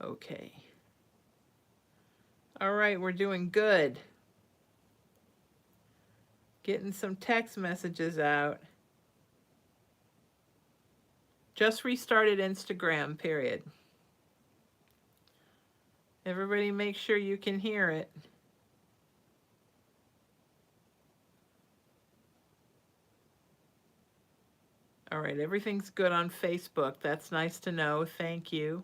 Okay. All right, we're doing good. Getting some text messages out. Just restarted Instagram, period. Everybody make sure you can hear it. All right, everything's good on Facebook. That's nice to know. Thank you.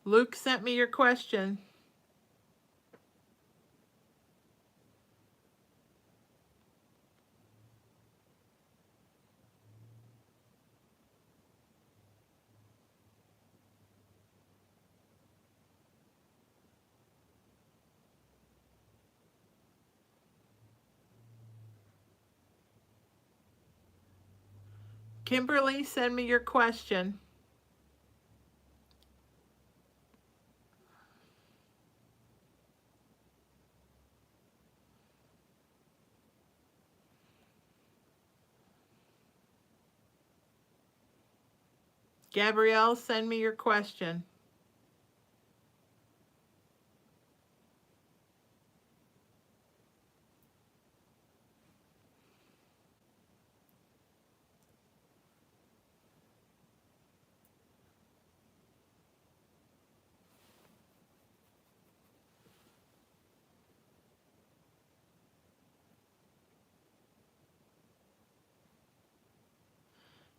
Luke sent me your question. Kimberly, send me your question. Gabrielle, send me your question.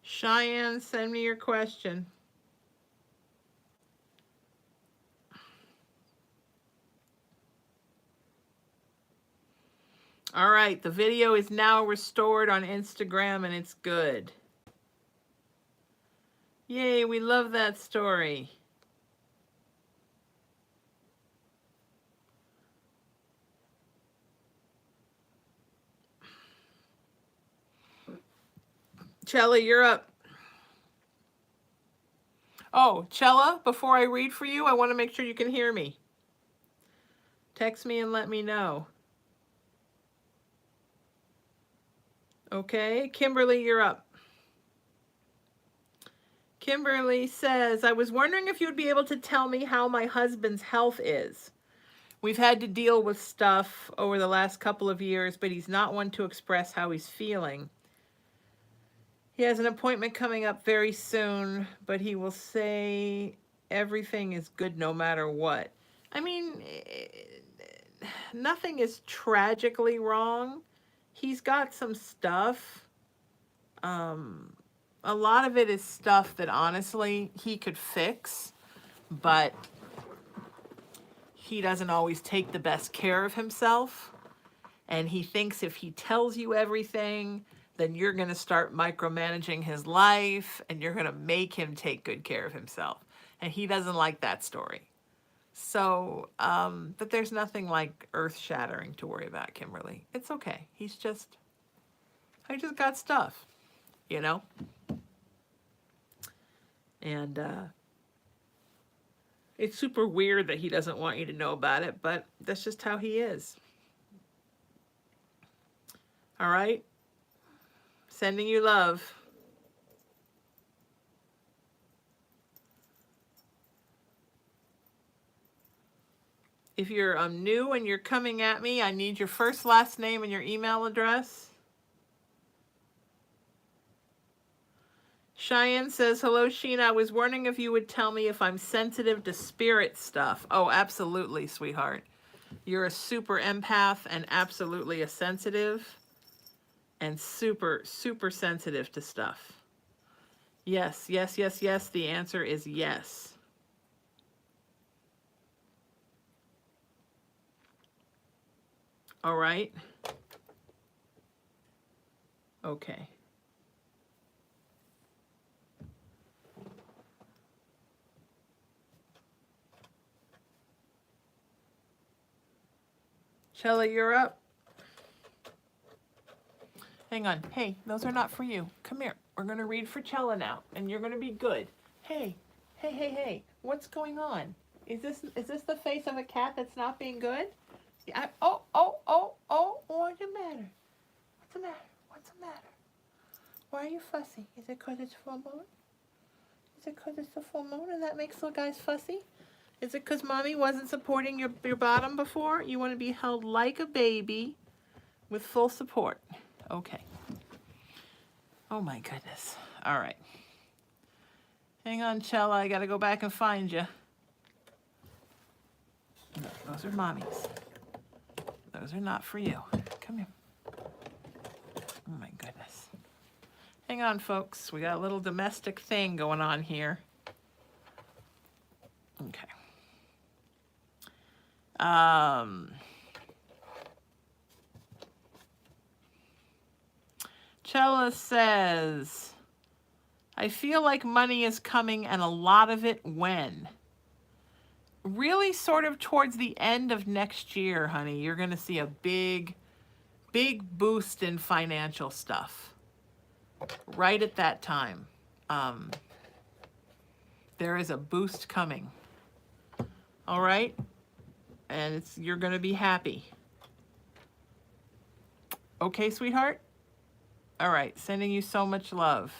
Cheyenne, send me your question. All right, the video is now restored on Instagram and it's good. Yay, we love that story. Chella, you're up. Oh, Chella, before I read for you, I want to make sure you can hear me. Text me and let me know. Okay, Kimberly, you're up. Kimberly says, I was wondering if you'd be able to tell me how my husband's health is. We've had to deal with stuff over the last couple of years, but he's not one to express how he's feeling. He has an appointment coming up very soon, but he will say everything is good no matter what. I mean, nothing is tragically wrong. He's got some stuff. A lot of it is stuff that honestly he could fix, but he doesn't always take the best care of himself. And he thinks if he tells you everything, then you're going to start micromanaging his life and you're going to make him take good care of himself. And he doesn't like that story. So, but there's nothing like earth shattering to worry about, Kimberly. It's okay. I just got stuff, you know? And it's super weird that he doesn't want you to know about it, but that's just how he is. All right? Sending you love. If you're new and you're coming at me, I need your first, last name, and your email address. Cheyenne says, hello, Sheena. I was wondering if you would tell me if I'm sensitive to spirit stuff. Oh, absolutely, sweetheart. You're a super empath and absolutely a sensitive and super, super sensitive to stuff. Yes, yes, yes, yes. The answer is yes. All right. Okay. Chella, you're up. Hang on. Hey, those are not for you. Come here. We're going to read for Chella now, and you're going to be good. Hey, hey, hey, hey. What's going on? Is this the face of a cat that's not being good? Oh, what's the matter? What's the matter? What's the matter? Why are you fussy? Is it because it's full moon? Is Is it because it's the full moon and that makes little guys fussy? Is it because mommy wasn't supporting your bottom before? You want to be held like a baby with full support. Okay. Oh my goodness. All right. Hang on, Chella. I got to go back and find you. No, those are mommy's. Those are not for you. Come here. Oh my goodness. Hang on, folks. We got a little domestic thing going on here. Okay. Chella says, I feel like money is coming and a lot of it when? Really sort of towards the end of next year, honey. You're going to see a big boost in financial stuff. Right at that time. There is a boost coming. All right? And you're going to be happy. Okay, sweetheart? All right, sending you so much love.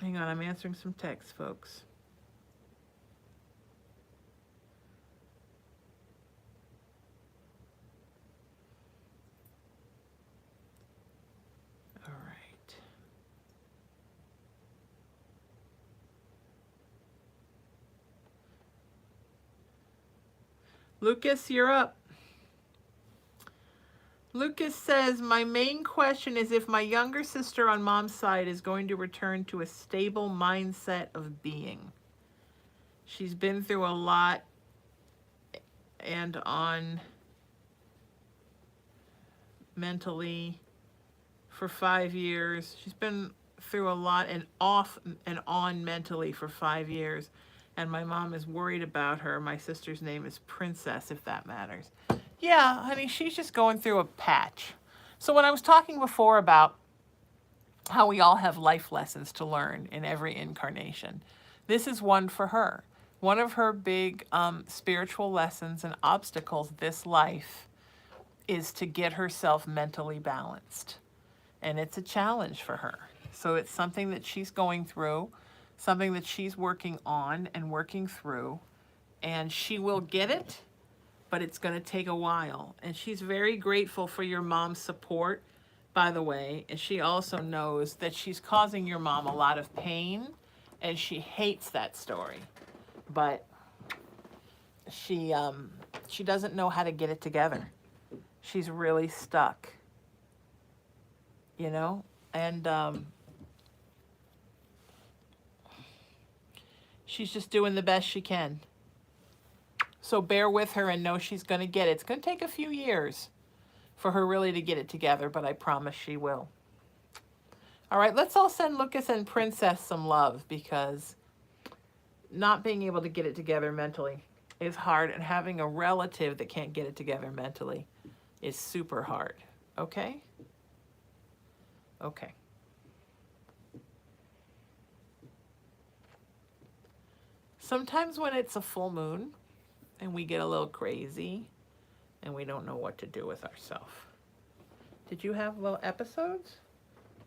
Hang on, I'm answering some texts, folks. All right. Lucas, you're up. Lucas says, my main question is if my younger sister on mom's side is going to return to a stable mindset of being. She's been through a lot and on mentally for 5 years. She's been through a lot and off and on mentally for 5 years. And my mom is worried about her. My sister's name is Princess, if that matters. Yeah, honey, she's just going through a patch. So when I was talking before about how we all have life lessons to learn in every incarnation, this is one for her. One of her big spiritual lessons and obstacles this life is to get herself mentally balanced. And it's a challenge for her. So it's something that she's going through, something that she's working on and working through. And she will get it, but it's going to take a while. And she's very grateful for your mom's support, by the way. And she also knows that she's causing your mom a lot of pain, and she hates that story. But she doesn't know how to get it together. She's really stuck, you know? And she's just doing the best she can. So bear with her and know she's going to get it. It's going to take a few years for her really to get it together, but I promise she will. All right, let's all send Lucas and Princess some love, because not being able to get it together mentally is hard, and having a relative that can't get it together mentally is super hard. Okay? Okay. Sometimes when it's a full moon and we get a little crazy and we don't know what to do with ourselves. Did you have little episodes?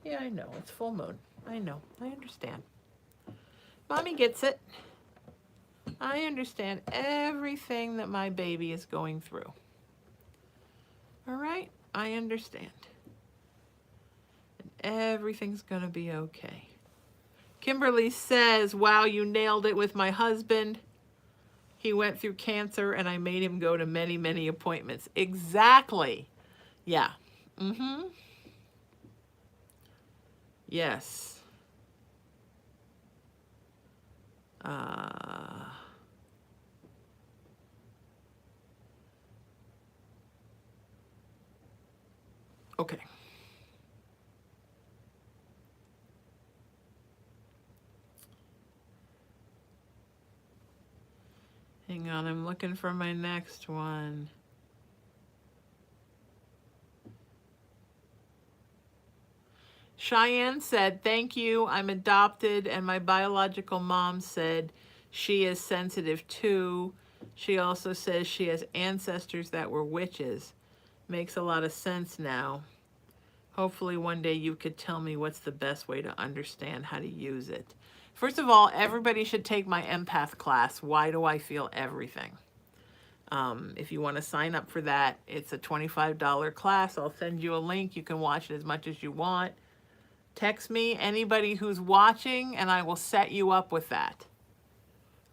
Yeah, I know. It's full moon. I know. I understand. Mommy gets it. I understand everything that my baby is going through. All right? I understand. And everything's going to be okay. Kimberly says, wow, you nailed it with my husband. He went through cancer and I made him go to many, many appointments. Exactly. Yeah. Mm-hmm. Yes. Okay. Hang on, I'm looking for my next one. Cheyenne said, thank you, I'm adopted, and my biological mom said she is sensitive too. She also says she has ancestors that were witches. Makes a lot of sense now. Hopefully one day you could tell me what's the best way to understand how to use it. First of all, everybody should take my empath class, Why Do I Feel Everything? If you want to sign up for that, it's a $25 class. I'll send you a link. You can watch it as much as you want. Text me, anybody who's watching, and I will set you up with that.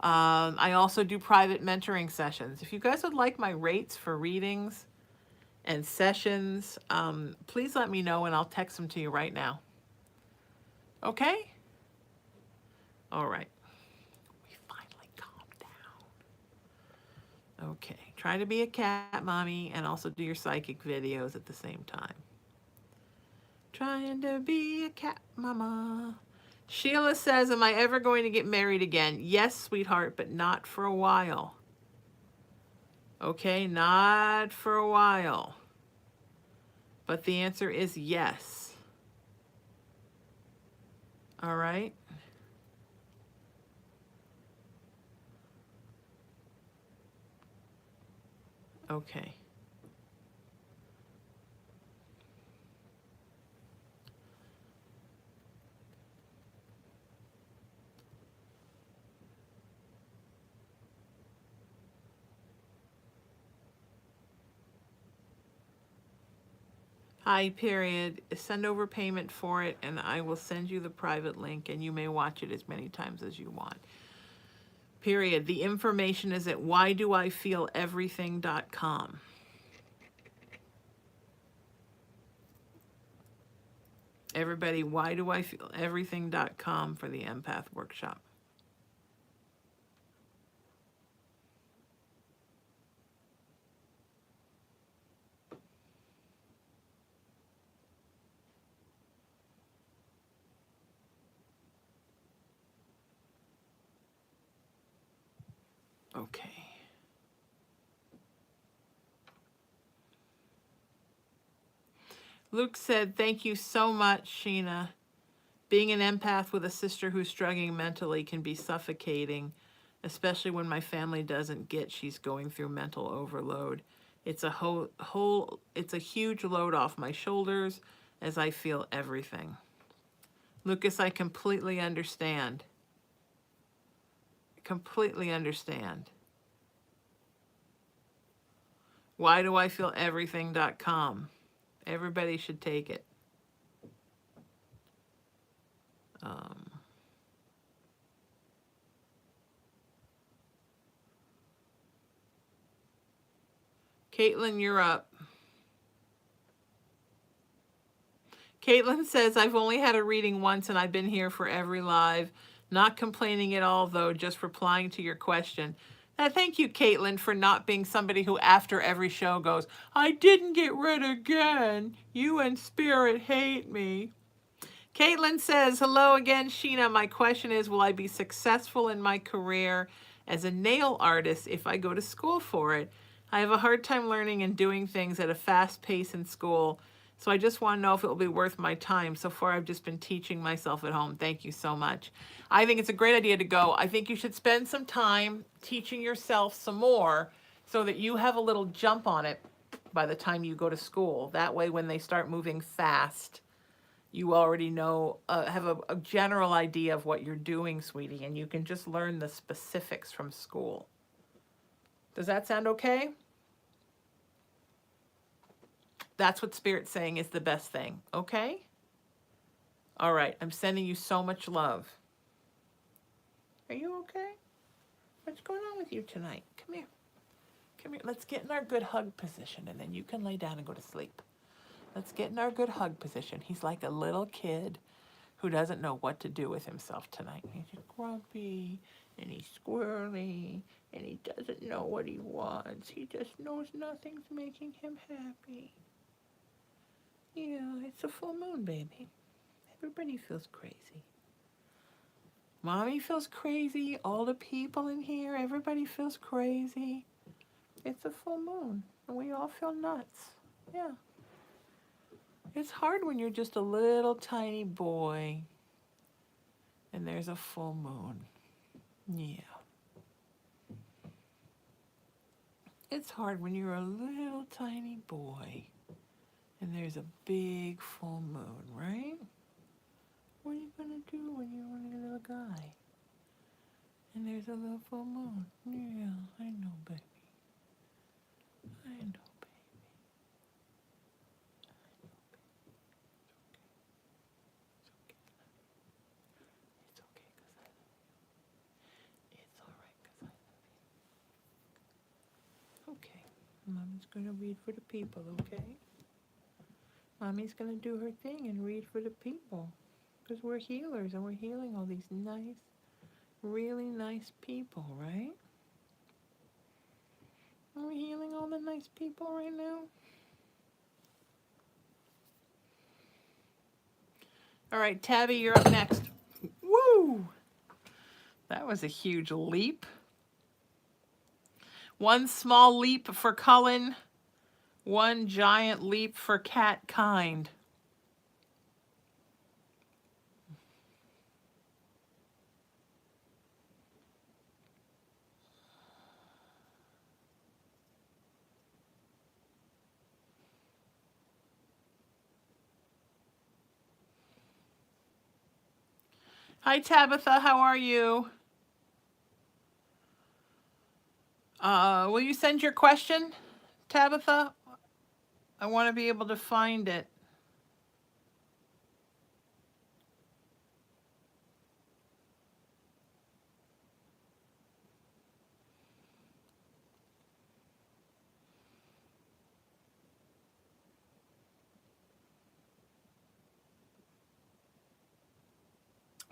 I also do private mentoring sessions. If you guys would like my rates for readings and sessions, please let me know and I'll text them to you right now. Okay? All right. We finally calmed down. Okay. Try to be a cat mommy and also do your psychic videos at the same time. Trying to be a cat mama. Sheila says, am I ever going to get married again? Yes, sweetheart, but not for a while. Okay, not for a while. But the answer is yes. All right. Okay. Hi, period. Send over payment for it and I will send you the private link and you may watch it as many times as you want. Period. The information is at whydoifeeleverything.com. Everybody, whydoifeeleverything.com for the empath workshop. Okay. Luke said, thank you so much, Sheena. Being an empath with a sister who's struggling mentally can be suffocating, especially when my family doesn't get she's going through mental overload. It's a it's a huge load off my shoulders as I feel everything. Lucas, I completely understand. Completely understand. Why do I feel everything.com? Everybody should take it. Caitlin, you're up. Caitlin says, I've only had a reading once and I've been here for every live. Not complaining at all, though, just replying to your question. Thank you, Caitlin, for not being somebody who after every show goes, I didn't get read again. You and Spirit hate me. Caitlin says, hello again, Sheena. My question is, will I be successful in my career as a nail artist if I go to school for it? I have a hard time learning and doing things at a fast pace in school, so I just want to know if it will be worth my time. So far, I've just been teaching myself at home. Thank you so much. I think it's a great idea to go. I think you should spend some time teaching yourself some more so that you have a little jump on it by the time you go to school. That way, when they start moving fast, you already know, have a general idea of what you're doing, sweetie, and you can just learn the specifics from school. Does that sound okay? That's what Spirit's saying is the best thing, okay? All right, I'm sending you so much love. Are you okay? What's going on with you tonight? Come here. Come here. Let's get in our good hug position, and then you can lay down and go to sleep. Let's get in our good hug position. He's like a little kid who doesn't know what to do with himself tonight. He's just grumpy, and he's squirrely, and he doesn't know what he wants. He just knows nothing's making him happy. Yeah, it's a full moon, baby. Everybody feels crazy. Mommy feels crazy. All the people in here, everybody feels crazy. It's a full moon, and we all feel nuts. Yeah. It's hard when you're just a little tiny boy and there's a full moon. Yeah. It's hard when you're a little tiny boy and there's a big full moon, right? What are you going to do when you're only a little guy and there's a little full moon? Yeah, I know, baby. I know, baby. It's okay because I love you. It's all right because I love you. Okay. Mommy's going to read for the people, okay? Mommy's going to do her thing and read for the people. Because we're healers and we're healing all these nice, really nice people, right? Are we healing all the nice people right now? All right, Tabby, you're up next. Woo! That was a huge leap. One small leap for Cullen, one giant leap for cat kind. Hi, Tabitha. How are you? Will you send your question, Tabitha? I want to be able to find it.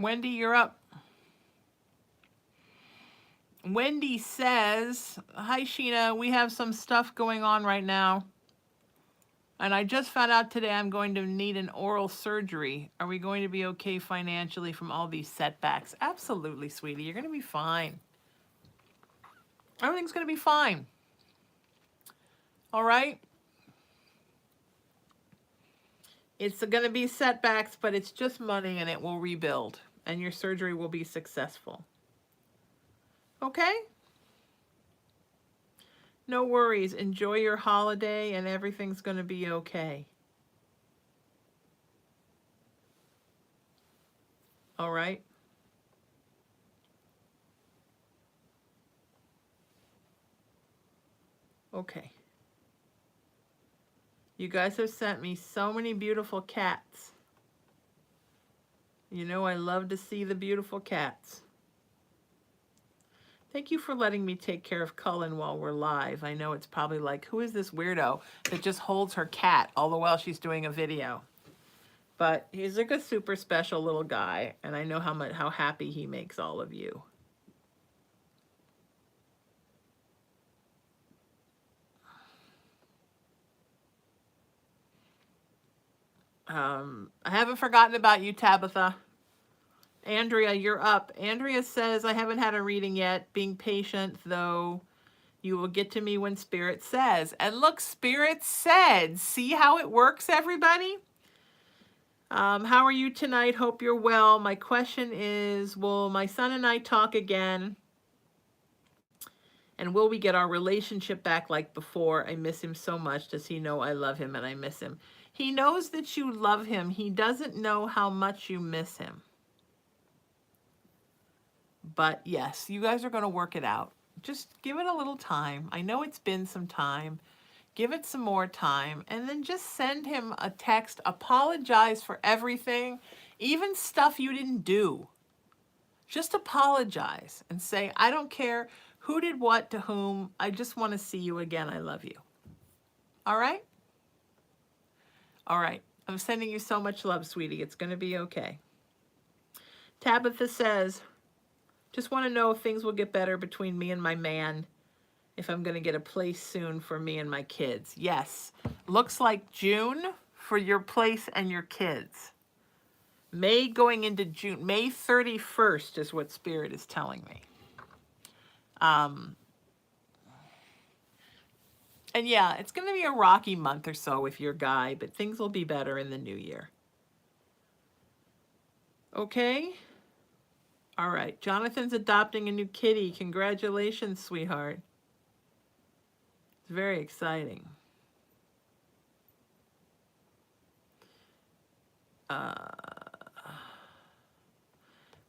Wendy, you're up. Wendy says, hi, Sheena. We have some stuff going on right now. And I just found out today I'm going to need an oral surgery. Are we going to be okay financially from all these setbacks? Absolutely, sweetie. You're going to be fine. Everything's going to be fine. All right? It's going to be setbacks, but it's just money and it will rebuild. And your surgery will be successful. Okay? No worries. Enjoy your holiday and everything's going to be okay. All right? Okay. You guys have sent me so many beautiful cats. You know I love to see the beautiful cats. Thank you for letting me take care of Cullen while we're live. I know it's probably like, who is this weirdo that just holds her cat all the while she's doing a video? But he's like a super special little guy, and I know how happy he makes all of you. I haven't forgotten about you, Tabitha. Andrea, you're up. Andrea says, I haven't had a reading yet. Being patient, though. You will get to me when Spirit says. And look, Spirit said. See how it works, everybody? How are you tonight? Hope you're well. My question is, will my son and I talk again? And will we get our relationship back like before? I miss him so much. Does he know I love him and I miss him? He knows that you love him. He doesn't know how much you miss him. But yes, you guys are going to work it out. Just give it a little time. I know it's been some time. Give it some more time. And then just send him a text. Apologize for everything, even stuff you didn't do. Just apologize and say, I don't care who did what to whom. I just want to see you again. I love you. All right? All right. I'm sending you so much love, sweetie. It's going to be okay. Tabitha says, just want to know if things will get better between me and my man, if I'm going to get a place soon for me and my kids. Yes. Looks like June for your place and your kids. May going into June. May 31st is what Spirit is telling me. And yeah, it's going to be a rocky month or so with your guy, but things will be better in the new year. Okay? All right. Jonathan's adopting a new kitty. Congratulations, sweetheart. It's very exciting.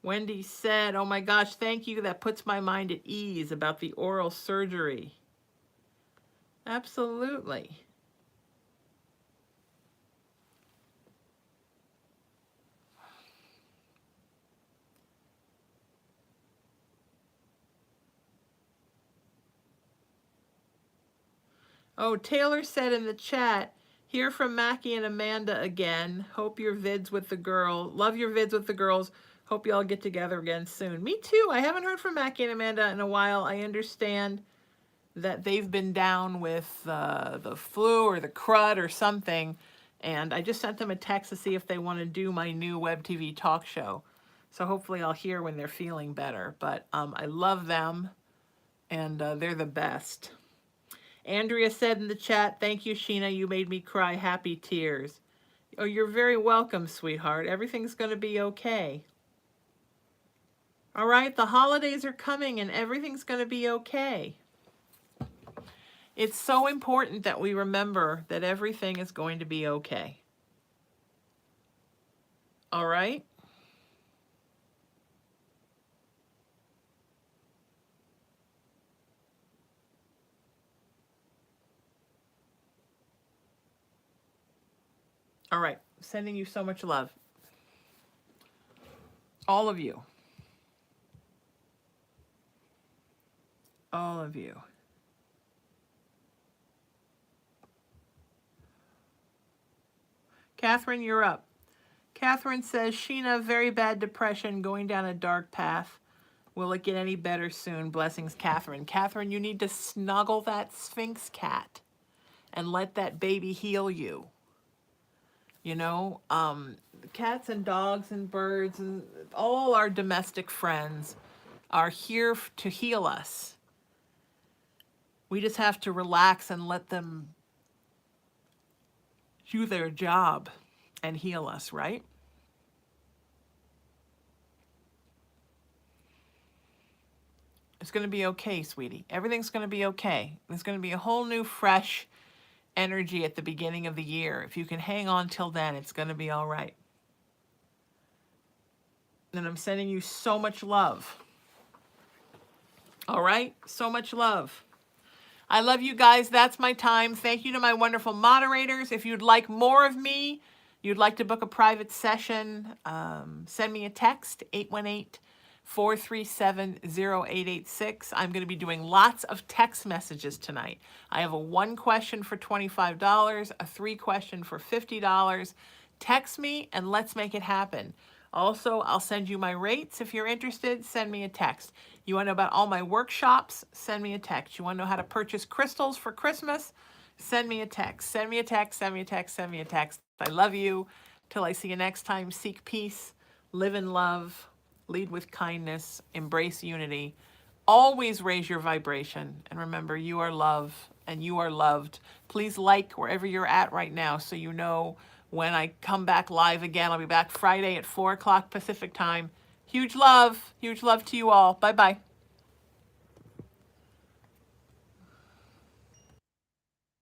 Wendy said, oh my gosh, thank you. That puts my mind at ease about the oral surgery. Absolutely. Oh, Taylor said in the chat, hear from Mackie and Amanda again. Hope your vids with the girl. Love your vids with the girls. Hope you all get together again soon. Me too. I haven't heard from Mackie and Amanda in a while. I understand that they've been down with the flu or the crud or something. And I just sent them a text to see if they want to do my new web TV talk show. So hopefully I'll hear when they're feeling better. But I love them, and they're the best. Andrea said in the chat, thank you, Sheena. You made me cry happy tears. Oh, you're very welcome, sweetheart. Everything's going to be okay. All right, the holidays are coming and everything's going to be okay. It's so important that we remember that everything is going to be okay. All right? All right, sending you so much love. All of you. All of you. Catherine, you're up. Catherine says, Sheena, very bad depression, going down a dark path. Will it get any better soon? Blessings, Catherine. Catherine, you need to snuggle that Sphinx cat and let that baby heal you. You know, cats and dogs and birds and all our domestic friends are here to heal us. We just have to relax and let them do their job and heal us, right? It's going to be okay, sweetie. Everything's going to be okay. There's going to be a whole new, fresh energy at the beginning of the year. If you can hang on till then, it's going to be all right. And I'm sending you so much love. All right? So much love. I love you guys. That's my time. Thank you to my wonderful moderators. If you'd like more of me, you'd like to book a private session, send me a text, 818-437-0886. I'm going to be doing lots of text messages tonight. I have a 1 question for $25, a 3 question for $50. Text me and let's make it happen. Also, I'll send you my rates. If you're interested, send me a text. You want to know about all my workshops? Send me a text. You want to know how to purchase crystals for Christmas? Send me a text. Send me a text, send me a text, send me a text. I love you. Till I see you next time, seek peace, live in love, lead with kindness, embrace unity. Always raise your vibration. And remember, you are love and you are loved. Please like wherever you're at right now so you know when I come back live again. I'll be back Friday at 4 o'clock Pacific time. Huge love to you all. Bye-bye.